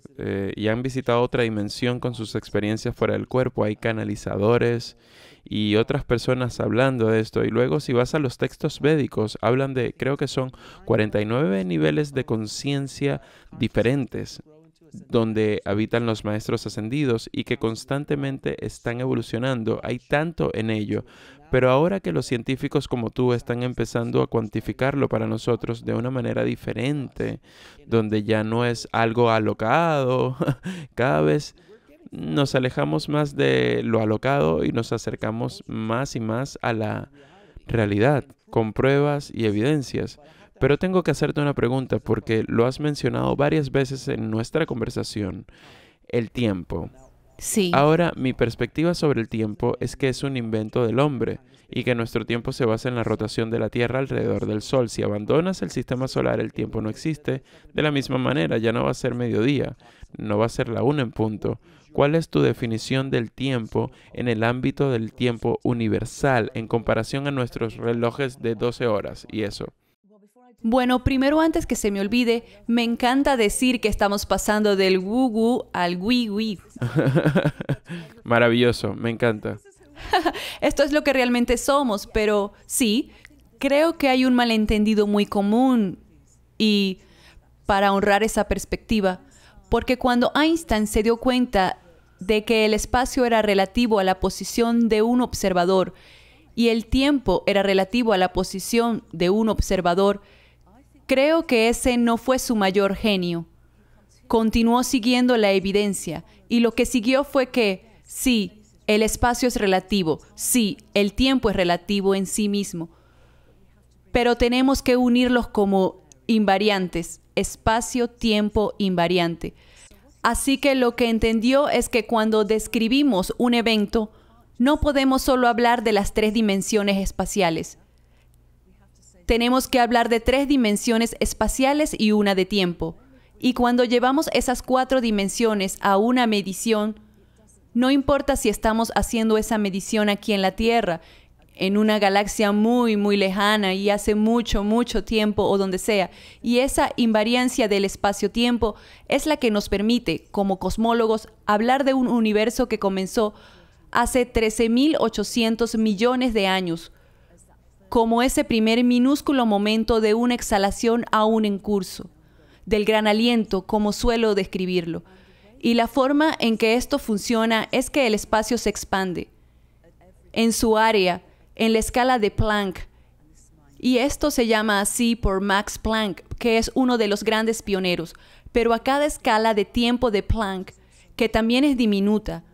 y han visitado otra dimensión con sus experiencias fuera del cuerpo. Hay canalizadores y otras personas hablando de esto. Y luego, si vas a los textos védicos, hablan de, creo que son 49 niveles de conciencia diferentes. donde habitan los maestros ascendidos y que constantemente están evolucionando. Hay tanto en ello. Pero ahora que los científicos como tú están empezando a cuantificarlo para nosotros de una manera diferente, donde ya no es algo alocado, cada vez nos alejamos más de lo alocado y nos acercamos más y más a la realidad, con pruebas y evidencias. Pero tengo que hacerte una pregunta porque lo has mencionado varias veces en nuestra conversación, el tiempo. Sí. Ahora, mi perspectiva sobre el tiempo es que es un invento del hombre y que nuestro tiempo se basa en la rotación de la Tierra alrededor del Sol. Si abandonas el sistema solar, el tiempo no existe. De la misma manera, ya no va a ser mediodía, no va a ser la 1 en punto. ¿Cuál es tu definición del tiempo en el ámbito del tiempo universal en comparación a nuestros relojes de 12 horas y eso? Bueno, primero antes que se me olvide, me encanta decir que estamos pasando del woo-woo al wii-wii. Maravilloso, me encanta. Esto es lo que realmente somos, pero sí, creo que hay un malentendido muy común y para honrar esa perspectiva, porque cuando Einstein se dio cuenta de que el espacio era relativo a la posición de un observador y el tiempo era relativo a la posición de un observador, creo que ese no fue su mayor genio. Continuó siguiendo la evidencia y lo que siguió fue que, sí, el espacio es relativo, sí, el tiempo es relativo en sí mismo, pero tenemos que unirlos como invariantes, espacio, tiempo, invariante. Así que lo que entendió es que cuando describimos un evento, no podemos solo hablar de las 3 dimensiones espaciales. Tenemos que hablar de 3 dimensiones espaciales y una de tiempo. Y cuando llevamos esas 4 dimensiones a una medición, no importa si estamos haciendo esa medición aquí en la Tierra, en una galaxia muy, muy lejana y hace mucho, mucho tiempo o donde sea. Y esa invariancia del espacio-tiempo es la que nos permite, como cosmólogos, hablar de un universo que comenzó hace 13.800 millones de años, como ese primer minúsculo momento de una exhalación aún en curso, del gran aliento, como suelo describirlo. Y la forma en que esto funciona es que el espacio se expande en su área, en la escala de Planck. Y esto se llama así por Max Planck, que es uno de los grandes pioneros. Pero a cada escala de tiempo de Planck, que también es diminuta,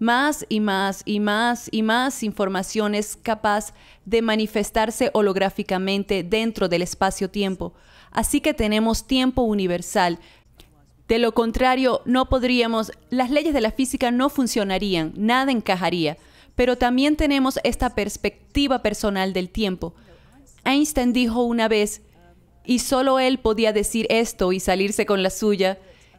más y más y más y más información es capaz de manifestarse holográficamente dentro del espacio-tiempo. Así que tenemos tiempo universal. De lo contrario, no podríamos, las leyes de la física no funcionarían, nada encajaría. Pero también tenemos esta perspectiva personal del tiempo. Einstein dijo una vez, y solo él podía decir esto y salirse con la suya,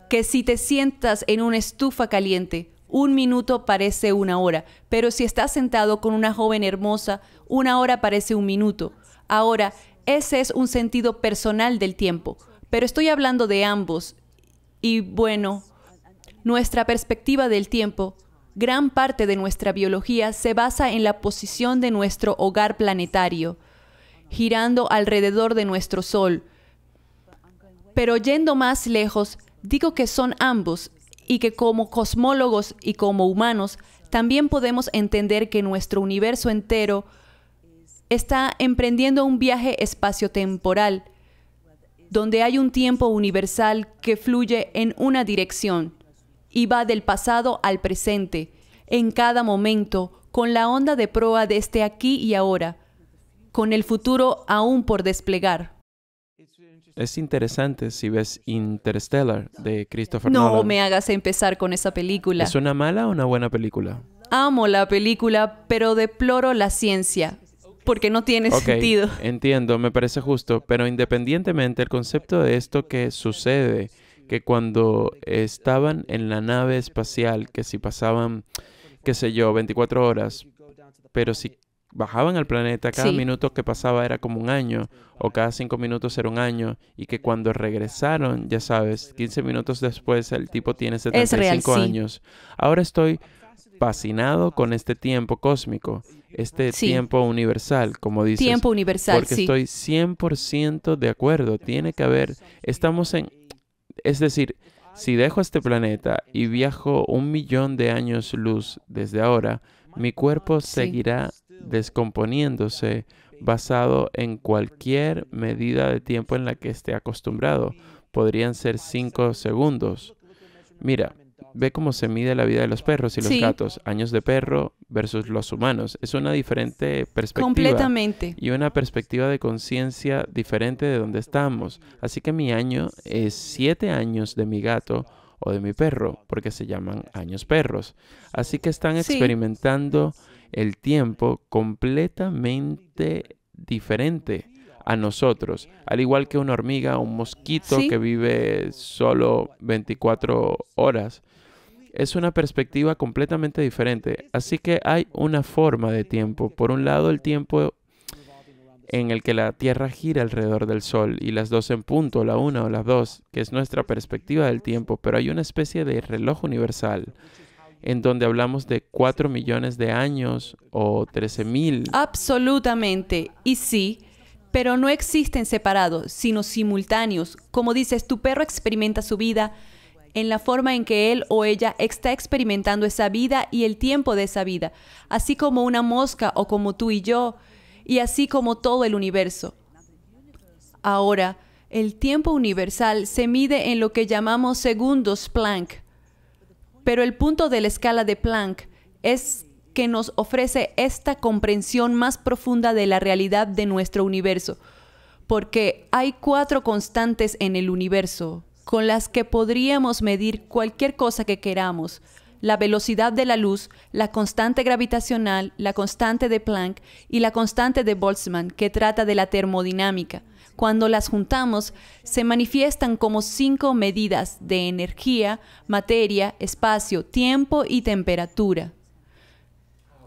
que si te sientas en una estufa caliente, 1 minuto parece 1 hora, pero si estás sentado con una joven hermosa, 1 hora parece 1 minuto. Ahora, ese es un sentido personal del tiempo, pero estoy hablando de ambos. Y bueno, nuestra perspectiva del tiempo, gran parte de nuestra biología se basa en la posición de nuestro hogar planetario, girando alrededor de nuestro Sol. Pero yendo más lejos, digo que son ambos y que como cosmólogos y como humanos también podemos entender que nuestro universo entero está emprendiendo un viaje espaciotemporal, donde hay un tiempo universal que fluye en una dirección y va del pasado al presente, en cada momento, con la onda de proa de este aquí y ahora, con el futuro aún por desplegar. Es interesante si ves Interstellar de Christopher No Nolan. me hagas empezar con esa película. ¿Es una mala o una buena película? Amo la película, pero deploro la ciencia, porque no tiene sentido. Entiendo, me parece justo, pero independientemente el concepto de esto que sucede, que cuando estaban en la nave espacial, que si pasaban, qué sé yo, 24 horas, pero si bajaban al planeta, cada minuto que pasaba era como 1 año, o cada 5 minutos era 1 año, y que cuando regresaron, ya sabes, 15 minutos después el tipo tiene 75 años. Ahora estoy fascinado con este tiempo cósmico, este tiempo universal, como dices. Tiempo universal, porque estoy 100% de acuerdo. Tiene que haber, es decir, Si dejo este planeta y viajo 1 millón de años luz desde ahora, mi cuerpo Sí. seguirá descomponiéndose basado en cualquier medida de tiempo en la que esté acostumbrado. Podrían ser 5 segundos. Mira, ve cómo se mide la vida de los perros y los Sí, gatos. Años de perro versus los humanos. Es una diferente perspectiva completamente. y una perspectiva de conciencia diferente de donde estamos. Así que mi año es 7 años de mi gato o de mi perro, porque se llaman años perros. Así que están Sí, experimentando el tiempo completamente diferente a nosotros, al igual que una hormiga o un mosquito que sí, vive solo 24 horas. Es una perspectiva completamente diferente. Así que hay una forma de tiempo. Por un lado, el tiempo en el que la Tierra gira alrededor del Sol y las 2 en punto, la 1 o las 2, que es nuestra perspectiva del tiempo, pero hay una especie de reloj universal en donde hablamos de 4 millones de años o 13.000. absolutamente. Y sí, pero no existen separados, sino simultáneos. Como dices, tu perro experimenta su vida en la forma en que él o ella está experimentando esa vida y el tiempo de esa vida, así como una mosca o como tú y yo, y así como todo el universo. Ahora, el tiempo universal se mide en lo que llamamos segundos Planck, pero el punto de la escala de Planck es que nos ofrece esta comprensión más profunda de la realidad de nuestro universo, porque hay 4 constantes en el universo con las que podríamos medir cualquier cosa que queramos: la velocidad de la luz, la constante gravitacional, la constante de Planck y la constante de Boltzmann, que trata de la termodinámica. Cuando las juntamos, se manifiestan como 5 medidas de energía, materia, espacio, tiempo y temperatura.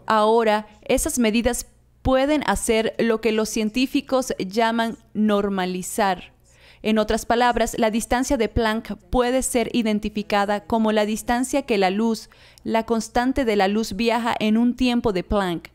Ahora, esas medidas pueden hacer lo que los científicos llaman normalizar. En otras palabras, la distancia de Planck puede ser identificada como la distancia que la luz, la constante de la luz, viaja en un tiempo de Planck.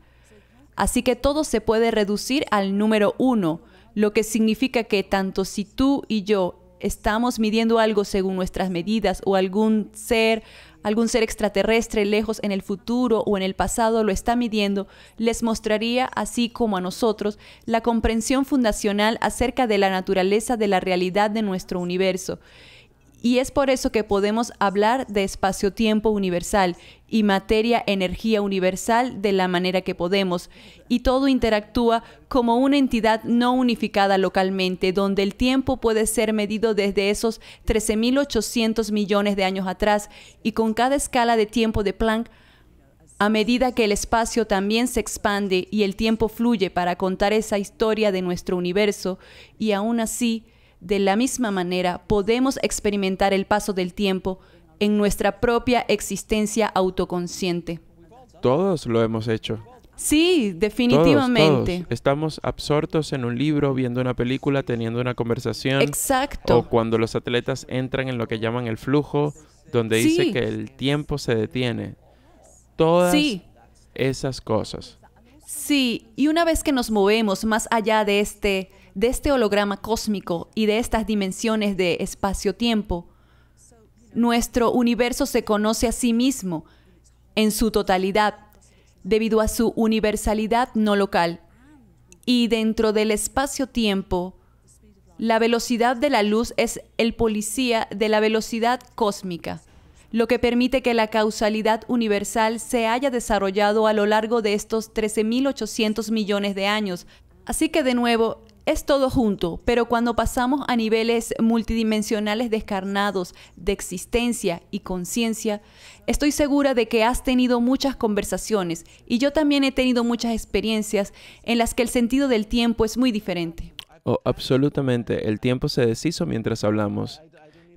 Así que todo se puede reducir al número 1, lo que significa que tanto si tú y yo estamos midiendo algo según nuestras medidas o algún ser extraterrestre lejos en el futuro o en el pasado lo está midiendo, les mostraría, así como a nosotros, la comprensión fundacional acerca de la naturaleza de la realidad de nuestro universo. Y es por eso que podemos hablar de espacio-tiempo universal y materia-energía universal de la manera que podemos. Y todo interactúa como una entidad no unificada localmente, donde el tiempo puede ser medido desde esos 13.800 millones de años atrás, y con cada escala de tiempo de Planck, a medida que el espacio también se expande y el tiempo fluye para contar esa historia de nuestro universo, y aún así, de la misma manera, podemos experimentar el paso del tiempo en nuestra propia existencia autoconsciente. Todos lo hemos hecho. Sí, Todos, definitivamente. todos. Estamos absortos en un libro, viendo una película, teniendo una conversación, o Exacto. cuando los atletas entran en lo que llaman el flujo, donde dice Sí, que el tiempo se detiene. Todas sí, esas cosas. sí. Y una vez que nos movemos más allá de este holograma cósmico y de estas dimensiones de espacio-tiempo, nuestro universo se conoce a sí mismo en su totalidad, debido a su universalidad no local. Y dentro del espacio-tiempo, la velocidad de la luz es el policía de la velocidad cósmica, lo que permite que la causalidad universal se haya desarrollado a lo largo de estos 13.800 millones de años. Así que de nuevo, es todo junto, pero cuando pasamos a niveles multidimensionales descarnados de existencia y conciencia, estoy segura de que has tenido muchas conversaciones y yo también he tenido muchas experiencias en las que el sentido del tiempo es muy diferente. Oh, absolutamente. El tiempo se deshizo mientras hablamos.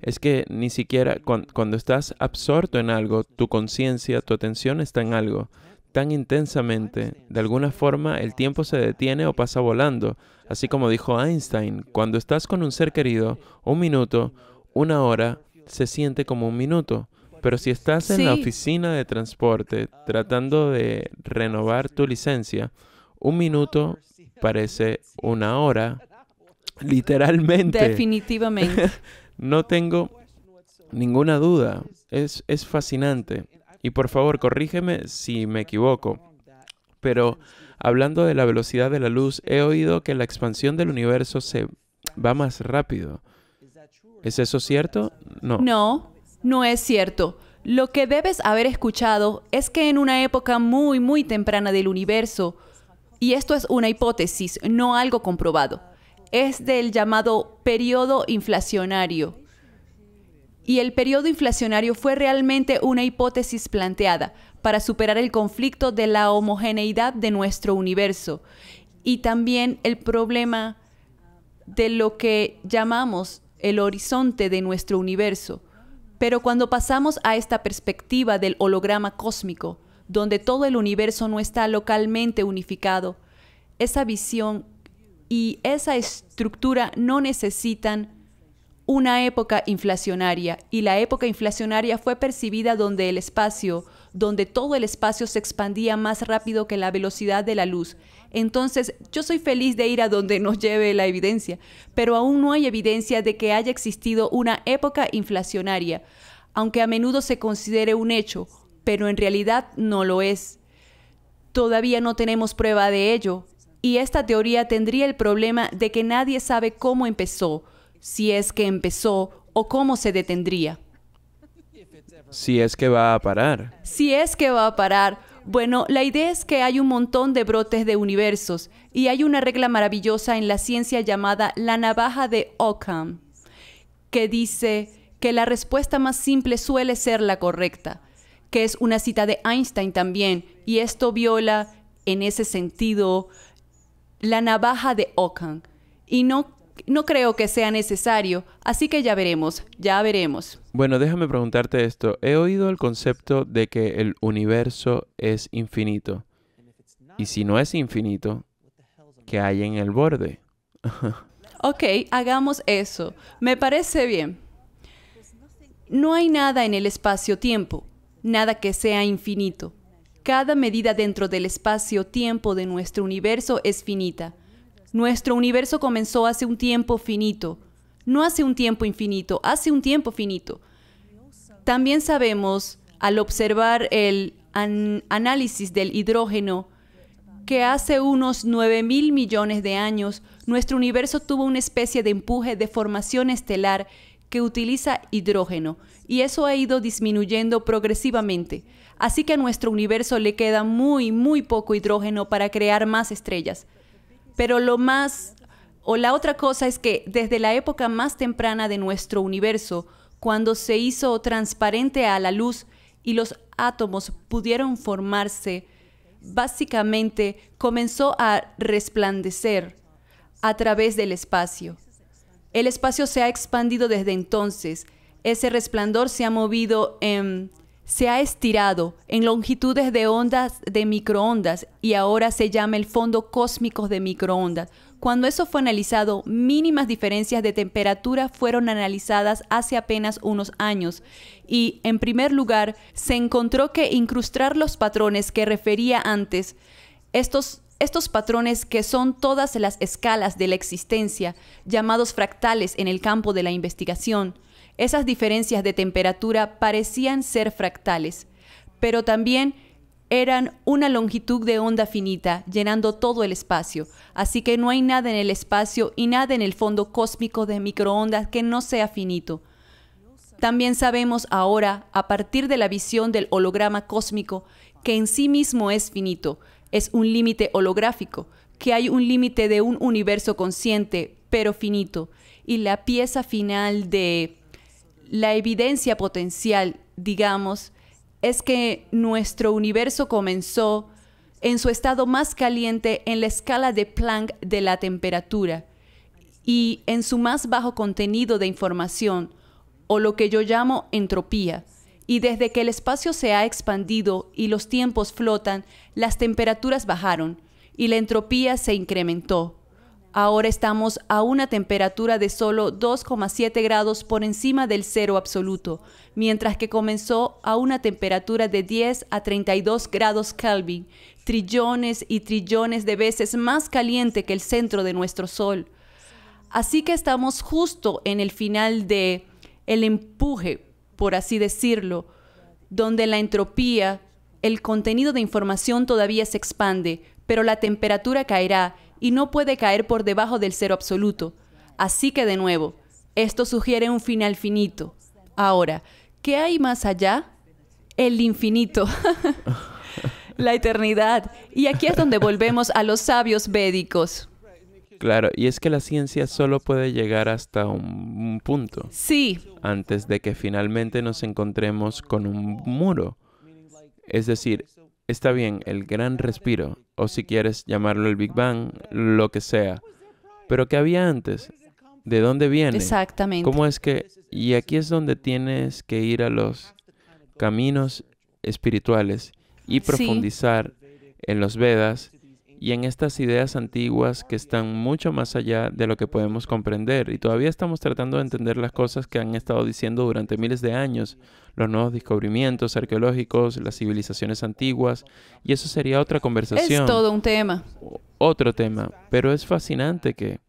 Es que ni siquiera cuando estás absorto en algo, tu conciencia, tu atención está en algo tan intensamente, de alguna forma el tiempo se detiene o pasa volando. Así como dijo Einstein, cuando estás con un ser querido, 1 minuto, 1 hora, se siente como 1 minuto. Pero si estás en la Sí, oficina de transporte tratando de renovar tu licencia, 1 minuto parece 1 hora. Literalmente. definitivamente. No tengo Ninguna duda. Es fascinante. Y por favor, corrígeme si me equivoco. Pero hablando de la velocidad de la luz, he oído que la expansión del universo se va más rápido. ¿Es eso cierto? No. No, no es cierto. Lo que debes haber escuchado es que en una época muy, muy temprana del universo, y esto es una hipótesis, no algo comprobado, es del llamado periodo inflacionario. Y el periodo inflacionario fue realmente una hipótesis planteada para superar el conflicto de la homogeneidad de nuestro universo y también el problema de lo que llamamos el horizonte de nuestro universo. Pero cuando pasamos a esta perspectiva del holograma cósmico, donde todo el universo no está localmente unificado, esa visión y esa estructura no necesitan una época inflacionaria, y la época inflacionaria fue percibida donde todo el espacio se expandía más rápido que la velocidad de la luz. Entonces, yo soy feliz de ir a donde nos lleve la evidencia, pero aún no hay evidencia de que haya existido una época inflacionaria, aunque a menudo se considere un hecho, pero en realidad no lo es. Todavía no tenemos prueba de ello, y esta teoría tendría el problema de que nadie sabe cómo empezó, si es que empezó o cómo se detendría. Si es que va a parar. Si es que va a parar. Bueno, la idea es que hay un montón de brotes de universos y hay una regla maravillosa en la ciencia llamada la navaja de Occam, que dice que la respuesta más simple suele ser la correcta, que es una cita de Einstein también, y esto viola, en ese sentido, la navaja de Occam. Y no creo que sea necesario, así que ya veremos. Bueno, déjame preguntarte esto. He oído el concepto de que el universo es infinito. Y si no es infinito, ¿qué hay en el borde? Ok, hagamos eso. Me parece bien. No hay nada en el espacio-tiempo, nada que sea infinito. Cada medida dentro del espacio-tiempo de nuestro universo es finita. Nuestro universo comenzó hace un tiempo finito. No hace un tiempo infinito, hace un tiempo finito. También sabemos, al observar el análisis del hidrógeno, que hace unos 9.000 millones de años, nuestro universo tuvo una especie de empuje de formación estelar que utiliza hidrógeno, y eso ha ido disminuyendo progresivamente. Así que a nuestro universo le queda muy, muy poco hidrógeno para crear más estrellas. Pero la otra cosa es que desde la época más temprana de nuestro universo, cuando se hizo transparente a la luz y los átomos pudieron formarse, básicamente comenzó a resplandecer a través del espacio. El espacio se ha expandido desde entonces. Ese resplandor se ha estirado en longitudes de ondas de microondas y ahora se llama el fondo cósmico de microondas. Cuando eso fue analizado, mínimas diferencias de temperatura fueron analizadas hace apenas unos años y, en primer lugar, se encontró que incrustar los patrones que refería antes, estos patrones que son todas las escalas de la existencia, llamados fractales en el campo de la investigación, esas diferencias de temperatura parecían ser fractales, pero también eran una longitud de onda finita, llenando todo el espacio. Así que no hay nada en el espacio y nada en el fondo cósmico de microondas que no sea finito. También sabemos ahora, a partir de la visión del holograma cósmico, que en sí mismo es finito, es un límite holográfico, que hay un límite de un universo consciente, pero finito, y la pieza final de la evidencia potencial, digamos, es que nuestro universo comenzó en su estado más caliente en la escala de Planck de la temperatura y en su más bajo contenido de información, o lo que yo llamo entropía. Y desde que el espacio se ha expandido y los tiempos flotan, las temperaturas bajaron y la entropía se incrementó. Ahora estamos a una temperatura de solo 2,7 grados por encima del cero absoluto, mientras que comenzó a una temperatura de 10 a 32 grados Kelvin, trillones y trillones de veces más caliente que el centro de nuestro Sol. Así que estamos justo en el final de el empuje por así decirlo, donde la entropía, el contenido de información todavía se expande, pero la temperatura caerá y no puede caer por debajo del cero absoluto. Así que de nuevo, esto sugiere un final finito. Ahora, ¿qué hay más allá? El infinito, la eternidad. Y aquí es donde volvemos a los sabios védicos. Claro, y es que la ciencia solo puede llegar hasta un punto. Sí, Antes de que finalmente nos encontremos con un muro. Es decir, está bien, el gran respiro, o si quieres llamarlo el Big Bang, lo que sea. Pero ¿qué había antes? ¿De dónde viene? exactamente. ¿Cómo es que...? Y aquí es donde tienes que ir a los caminos espirituales y Sí. profundizar en los Vedas y en estas ideas antiguas que están mucho más allá de lo que podemos comprender. Y todavía estamos tratando de entender las cosas que han estado diciendo durante miles de años, los nuevos descubrimientos arqueológicos, las civilizaciones antiguas, y eso sería otra conversación. Es todo un tema. Otro tema, pero es fascinante que...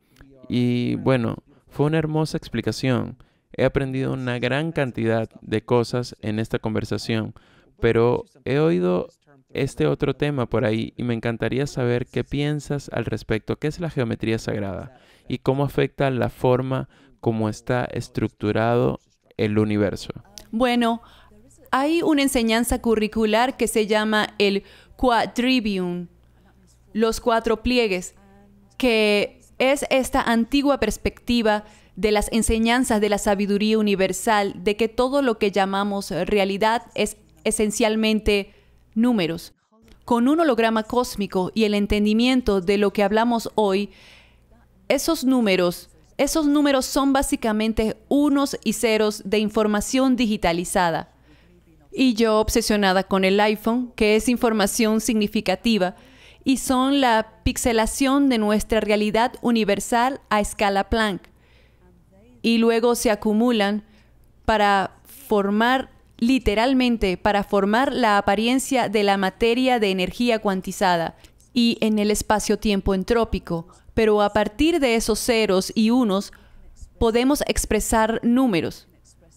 Y bueno, fue una hermosa explicación. He aprendido una gran cantidad de cosas en esta conversación, pero he oído este otro tema por ahí y me encantaría saber qué piensas al respecto. ¿Qué es la geometría sagrada? Y cómo afecta la forma como está estructurado el universo. Bueno, hay una enseñanza curricular que se llama el quadrivium, los cuatro pliegues, que es esta antigua perspectiva de las enseñanzas de la sabiduría universal, de que todo lo que llamamos realidad es esencialmente números. Con un holograma cósmico y el entendimiento de lo que hablamos hoy, esos números son básicamente unos y ceros de información digitalizada. Y yo obsesionada con el iPhone, que es información significativa, y son la pixelación de nuestra realidad universal a escala Planck. Y luego se acumulan para formar, literalmente, para formar la apariencia de la materia de energía cuantizada y en el espacio-tiempo entrópico. Pero a partir de esos ceros y unos, podemos expresar números.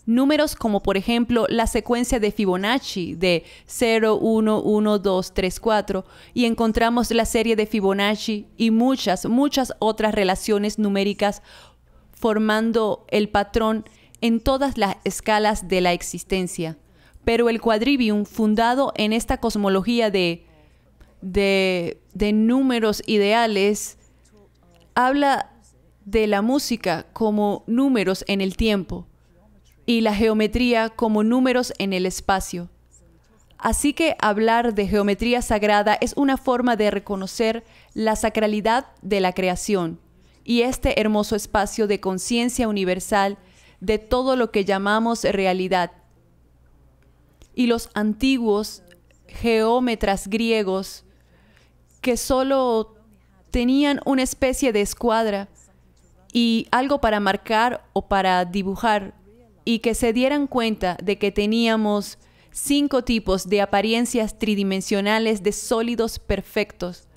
Números como, por ejemplo, la secuencia de Fibonacci de 0, 1, 1, 2, 3, 4, y encontramos la serie de Fibonacci y muchas otras relaciones numéricas formando el patrón en todas las escalas de la existencia. Pero el quadrivium, fundado en esta cosmología de números ideales, habla de la música como números en el tiempo y la geometría como números en el espacio. Así que hablar de geometría sagrada es una forma de reconocer la sacralidad de la creación y este hermoso espacio de conciencia universal de todo lo que llamamos realidad. Y los antiguos geómetras griegos, que solo tenían una especie de escuadra y algo para marcar o para dibujar, y que se dieran cuenta de que teníamos 5 tipos de apariencias tridimensionales de sólidos perfectos,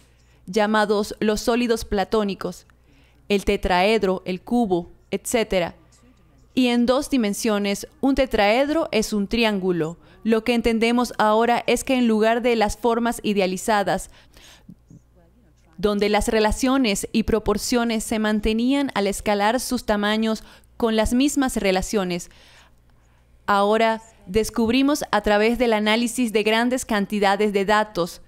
llamados los sólidos platónicos, el tetraedro, el cubo, etc. Y en 2 dimensiones, un tetraedro es un triángulo. Lo que entendemos ahora es que en lugar de las formas idealizadas, donde las relaciones y proporciones se mantenían al escalar sus tamaños con las mismas relaciones, ahora descubrimos a través del análisis de grandes cantidades de datos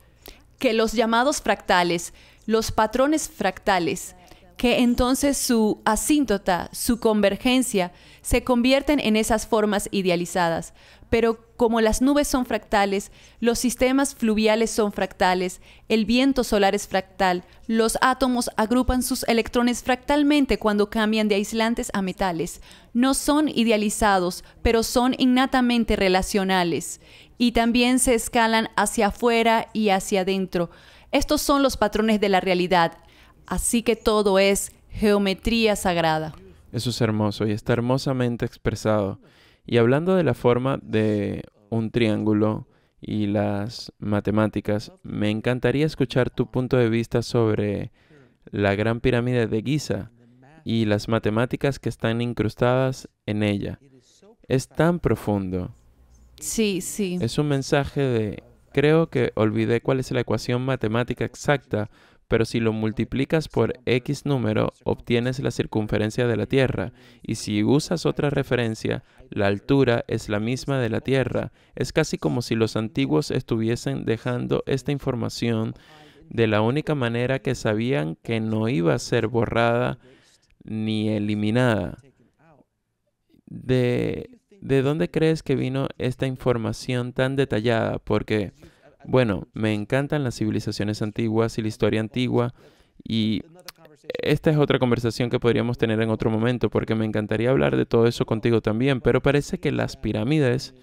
que los llamados fractales, los patrones fractales, que entonces su asíntota, su convergencia, se convierten en esas formas idealizadas. Pero como las nubes son fractales, los sistemas fluviales son fractales, el viento solar es fractal, los átomos agrupan sus electrones fractalmente cuando cambian de aislantes a metales. No son idealizados, pero son innatamente relacionales. Y también se escalan hacia afuera y hacia adentro. Estos son los patrones de la realidad. Así que todo es geometría sagrada. Eso es hermoso y está hermosamente expresado. Y hablando de la forma de un triángulo y las matemáticas, me encantaría escuchar tu punto de vista sobre la Gran Pirámide de Giza y las matemáticas que están incrustadas en ella. es tan profundo. Sí, sí. Es un mensaje de, creo que olvidé cuál es la ecuación matemática exacta, pero si lo multiplicas por X número, obtienes la circunferencia de la Tierra. Y si usas otra referencia, la altura es la misma de la Tierra. Es casi como si los antiguos estuviesen dejando esta información de la única manera que sabían que no iba a ser borrada ni eliminada. ¿De dónde crees que vino esta información tan detallada? Porque, bueno, me encantan las civilizaciones antiguas y la historia antigua, y esta es otra conversación que podríamos tener en otro momento, porque me encantaría hablar de todo eso contigo también, pero parece que las pirámides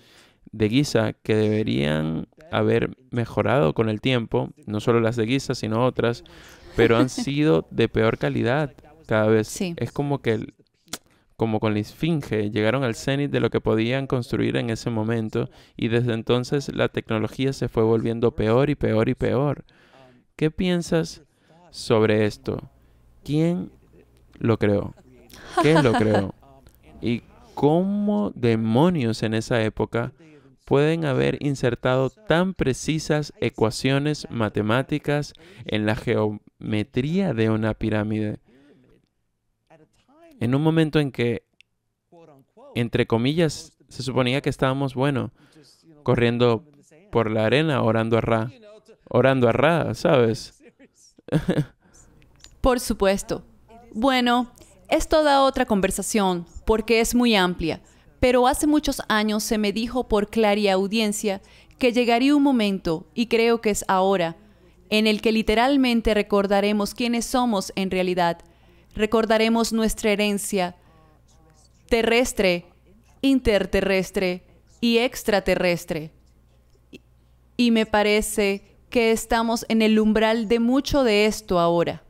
de Giza, que deberían haber mejorado con el tiempo, no solo las de Giza, sino otras, pero han sido de peor calidad cada vez. Sí. Es como que como con la Esfinge, llegaron al cenit de lo que podían construir en ese momento, y desde entonces la tecnología se fue volviendo peor y peor y peor. ¿Qué piensas sobre esto? ¿Quién lo creó? ¿Qué lo creó? ¿Y cómo demonios en esa época pueden haber insertado tan precisas ecuaciones matemáticas en la geometría de una pirámide? En un momento en que, entre comillas, se suponía que estábamos, bueno, corriendo por la arena, orando a Ra, ¿sabes? Por supuesto. Bueno, es toda otra conversación, porque es muy amplia, pero hace muchos años se me dijo por clariaudiencia que llegaría un momento, y creo que es ahora, en el que literalmente recordaremos quiénes somos en realidad. Recordaremos nuestra herencia terrestre, interterrestre y extraterrestre. Y me parece que estamos en el umbral de mucho de esto ahora.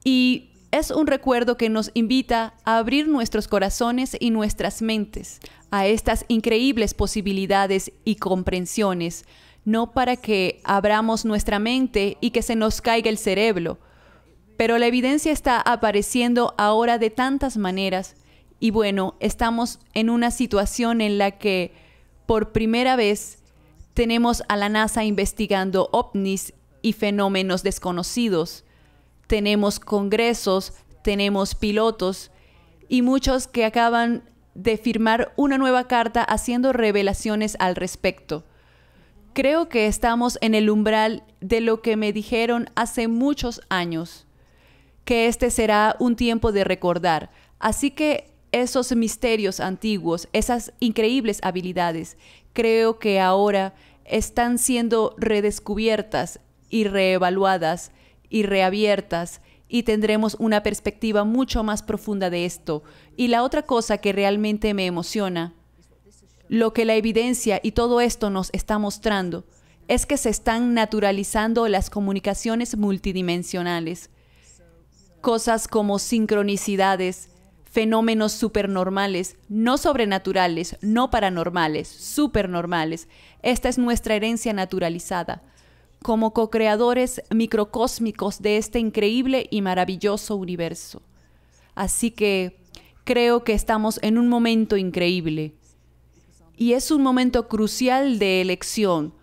Y es un recuerdo que nos invita a abrir nuestros corazones y nuestras mentes a estas increíbles posibilidades y comprensiones, no para que abramos nuestra mente y que se nos caiga el cerebro. Pero la evidencia está apareciendo ahora de tantas maneras, y bueno, estamos en una situación en la que por primera vez tenemos a la NASA investigando ovnis y fenómenos desconocidos. Tenemos congresos, tenemos pilotos y muchos que acaban de firmar una nueva carta haciendo revelaciones al respecto. Creo que estamos en el umbral de lo que me dijeron hace muchos años, que este será un tiempo de recordar. Así que esos misterios antiguos, esas increíbles habilidades, creo que ahora están siendo redescubiertas y reevaluadas y reabiertas, y tendremos una perspectiva mucho más profunda de esto. Y la otra cosa que realmente me emociona, lo que la evidencia y todo esto nos está mostrando, es que se están naturalizando las comunicaciones multidimensionales. Cosas como sincronicidades, fenómenos supernormales, no sobrenaturales, no paranormales, supernormales. Esta es nuestra herencia naturalizada, como co-creadores microcósmicos de este increíble y maravilloso universo. Así que creo que estamos en un momento increíble. Y es un momento crucial de elección,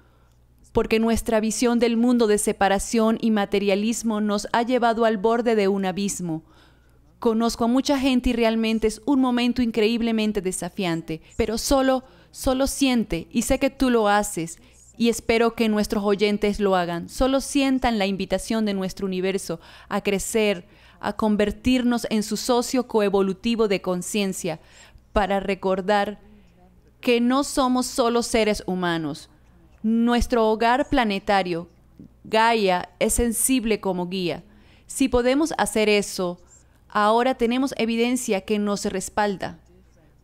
porque nuestra visión del mundo de separación y materialismo nos ha llevado al borde de un abismo. Conozco a mucha gente y realmente es un momento increíblemente desafiante, pero solo siente, y sé que tú lo haces, y espero que nuestros oyentes lo hagan. Solo sientan la invitación de nuestro universo a crecer, a convertirnos en su socio coevolutivo de conciencia, para recordar que no somos solo seres humanos. Nuestro hogar planetario, Gaia, es sensible como guía. Si podemos hacer eso, ahora tenemos evidencia que nos respalda.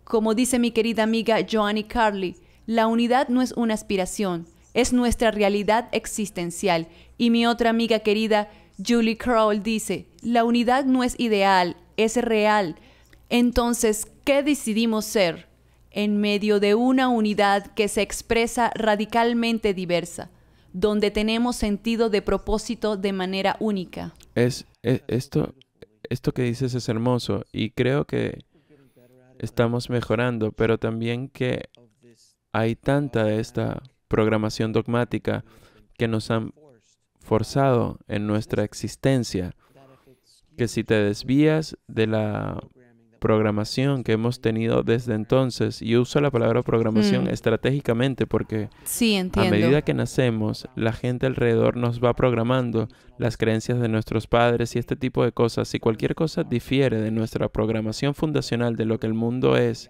Como dice mi querida amiga Joanny Carly, la unidad no es una aspiración, es nuestra realidad existencial. Y mi otra amiga querida Julie Kroll dice, la unidad no es ideal, es real. Entonces, ¿qué decidimos ser? En medio de una unidad que se expresa radicalmente diversa, donde tenemos sentido de propósito de manera única. Esto que dices es hermoso, y creo que estamos mejorando, pero también que hay tanta de esta programación dogmática que nos han forzado en nuestra existencia, que si te desvías de la programación que hemos tenido desde entonces, y uso la palabra programación estratégicamente porque Sí, a entiendo. medida que nacemos, la gente alrededor nos va programando las creencias de nuestros padres y este tipo de cosas. Si cualquier cosa difiere de nuestra programación fundacional de lo que el mundo es,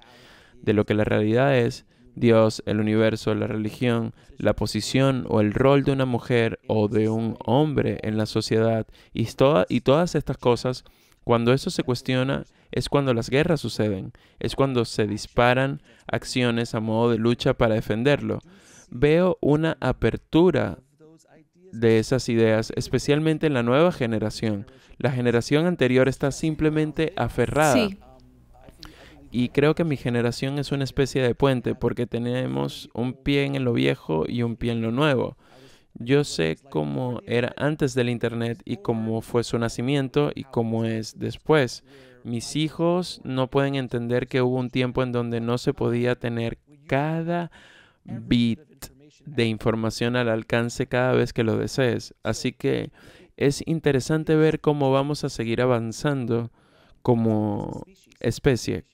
de lo que la realidad es, Dios, el universo, la religión, la posición o el rol de una mujer o de un hombre en la sociedad y todas estas cosas, cuando eso se cuestiona, es cuando las guerras suceden, es cuando se disparan acciones a modo de lucha para defenderlo. Veo una apertura de esas ideas, especialmente en la nueva generación. La generación anterior está simplemente aferrada. Sí, Y creo que mi generación es una especie de puente porque tenemos un pie en lo viejo y un pie en lo nuevo. Yo sé cómo era antes del Internet y cómo fue su nacimiento y cómo es después. Mis hijos no pueden entender que hubo un tiempo en donde no se podía tener cada bit de información al alcance cada vez que lo desees. Así que es interesante ver cómo vamos a seguir avanzando como especie.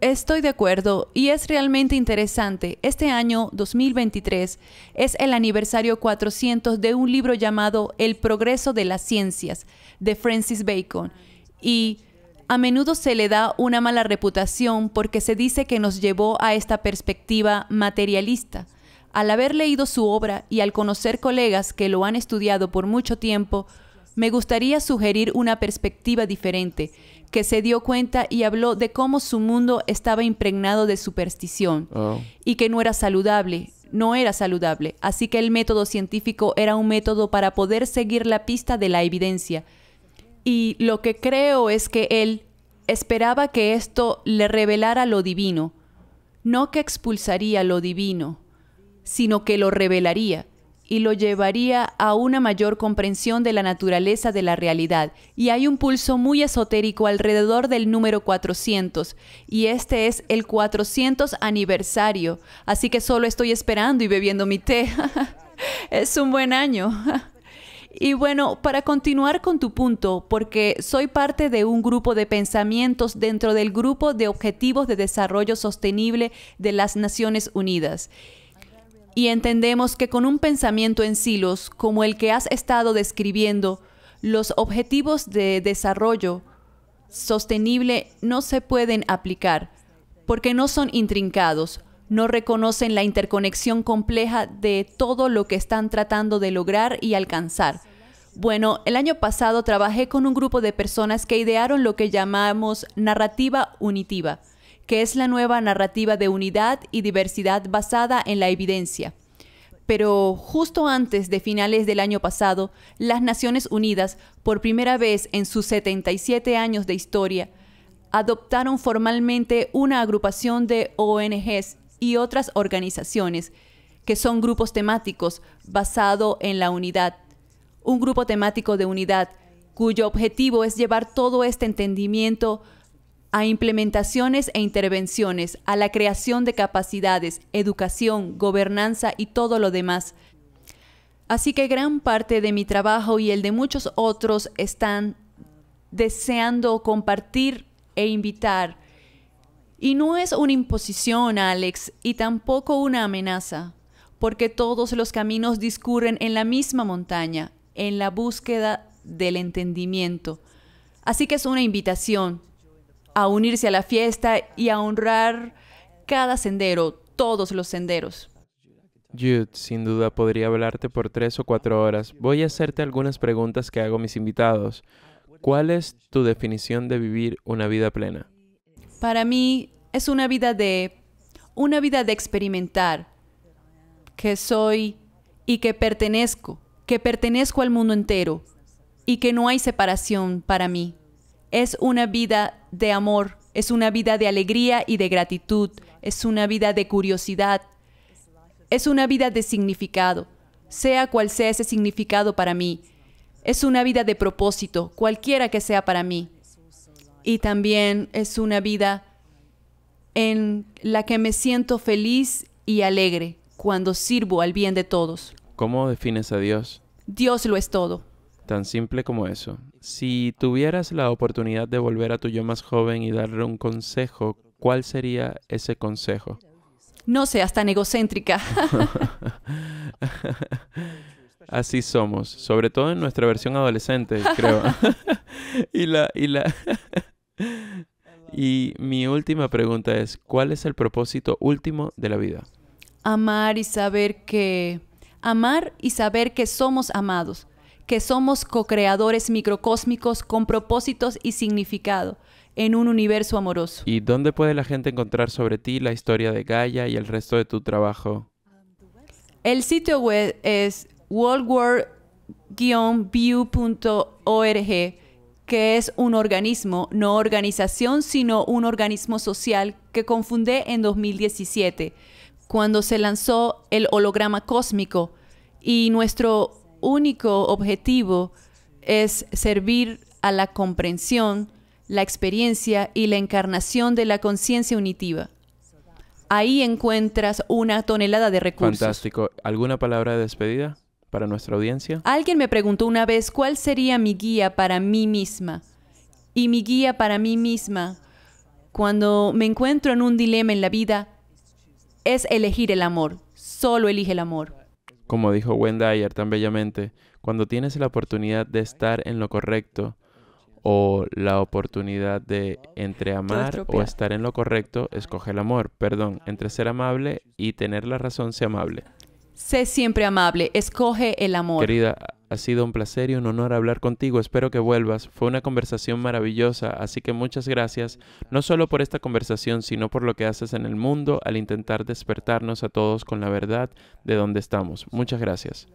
estoy de acuerdo y es realmente interesante. Este año 2023 es el aniversario 400 de un libro llamado El progreso de las ciencias, de Francis Bacon. Y a menudo se le da una mala reputación porque se dice que nos llevó a esta perspectiva materialista. Al haber leído su obra y al conocer colegas que lo han estudiado por mucho tiempo, me gustaría sugerir una perspectiva diferente, que se dio cuenta y habló de cómo su mundo estaba impregnado de superstición Oh, y que no era saludable. Así que el método científico era un método para poder seguir la pista de la evidencia. Y lo que creo es que él esperaba que esto le revelara lo divino, no que expulsaría lo divino, sino que lo revelaría y lo llevaría a una mayor comprensión de la naturaleza de la realidad. Y hay un pulso muy esotérico alrededor del número 400, y este es el 400 aniversario, así que solo estoy esperando y bebiendo mi té. Es un buen año. Y bueno, para continuar con tu punto, porque soy parte de un grupo de pensamientos dentro del grupo de Objetivos de Desarrollo Sostenible de las Naciones Unidas. Y entendemos que con un pensamiento en silos, como el que has estado describiendo, los objetivos de desarrollo sostenible no se pueden aplicar, porque no son intrincados, no reconocen la interconexión compleja de todo lo que están tratando de lograr y alcanzar. Bueno, el año pasado trabajé con un grupo de personas que idearon lo que llamamos narrativa unitiva, que es la nueva narrativa de unidad y diversidad basada en la evidencia. Pero justo antes de finales del año pasado, las Naciones Unidas, por primera vez en sus 77 años de historia, adoptaron formalmente una agrupación de ONGs y otras organizaciones, que son grupos temáticos basado en la unidad. Un grupo temático de unidad, cuyo objetivo es llevar todo este entendimiento a implementaciones e intervenciones, a la creación de capacidades, educación, gobernanza y todo lo demás. Así que gran parte de mi trabajo y el de muchos otros están deseando compartir e invitar. Y no es una imposición, Alex, y tampoco una amenaza, porque todos los caminos discurren en la misma montaña, en la búsqueda del entendimiento. Así que es una invitación a unirse a la fiesta y a honrar cada sendero, todos los senderos. Jude, sin duda podría hablarte por 3 o 4 horas. Voy a hacerte algunas preguntas que hago a mis invitados. ¿Cuál es tu definición de vivir una vida plena? Para mí es una vida de experimentar, que soy y que pertenezco al mundo entero y que no hay separación para mí. Es una vida de amor, es una vida de alegría y de gratitud, es una vida de curiosidad, es una vida de significado, sea cual sea ese significado para mí. Es una vida de propósito, cualquiera que sea para mí. Y también es una vida en la que me siento feliz y alegre cuando sirvo al bien de todos. ¿Cómo defines a Dios? Dios lo es todo. Tan simple como eso. Si tuvieras la oportunidad de volver a tu yo más joven y darle un consejo, ¿cuál sería ese consejo? No seas tan egocéntrica. Así somos, sobre todo en nuestra versión adolescente, creo. Y mi última pregunta es, ¿cuál es el propósito último de la vida? Amar y saber que somos amados, que somos co-creadores microcósmicos con propósitos y significado en un universo amoroso. ¿Y dónde puede la gente encontrar sobre ti la historia de Gaia y el resto de tu trabajo? El sitio web es worldwar-view.org, que es un organismo, no organización, sino un organismo social que confundé en 2017, cuando se lanzó el holograma cósmico, y nuestro único objetivo es servir a la comprensión, la experiencia y la encarnación de la conciencia unitiva. Ahí encuentras una tonelada de recursos. Fantástico. ¿Alguna palabra de despedida para nuestra audiencia? Alguien me preguntó una vez cuál sería mi guía para mí misma. Y mi guía para mí misma, cuando me encuentro en un dilema en la vida, es elegir el amor. Solo elige el amor. Como dijo Wayne Dyer tan bellamente, cuando tienes la oportunidad de estar en lo correcto o la oportunidad de entre amar o estar en lo correcto, escoge el amor. Perdón, entre ser amable y tener la razón, sé amable. Sé siempre amable, escoge el amor. Querida, ha sido un placer y un honor hablar contigo. Espero que vuelvas. Fue una conversación maravillosa, así que muchas gracias, no solo por esta conversación, sino por lo que haces en el mundo al intentar despertarnos a todos con la verdad de dónde estamos. Muchas gracias.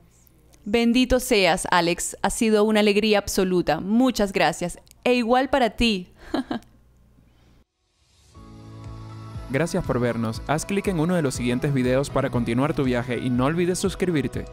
Bendito seas, Alex. Ha sido una alegría absoluta. Muchas gracias. E igual para ti. Gracias por vernos. Haz clic en uno de los siguientes videos para continuar tu viaje y no olvides suscribirte.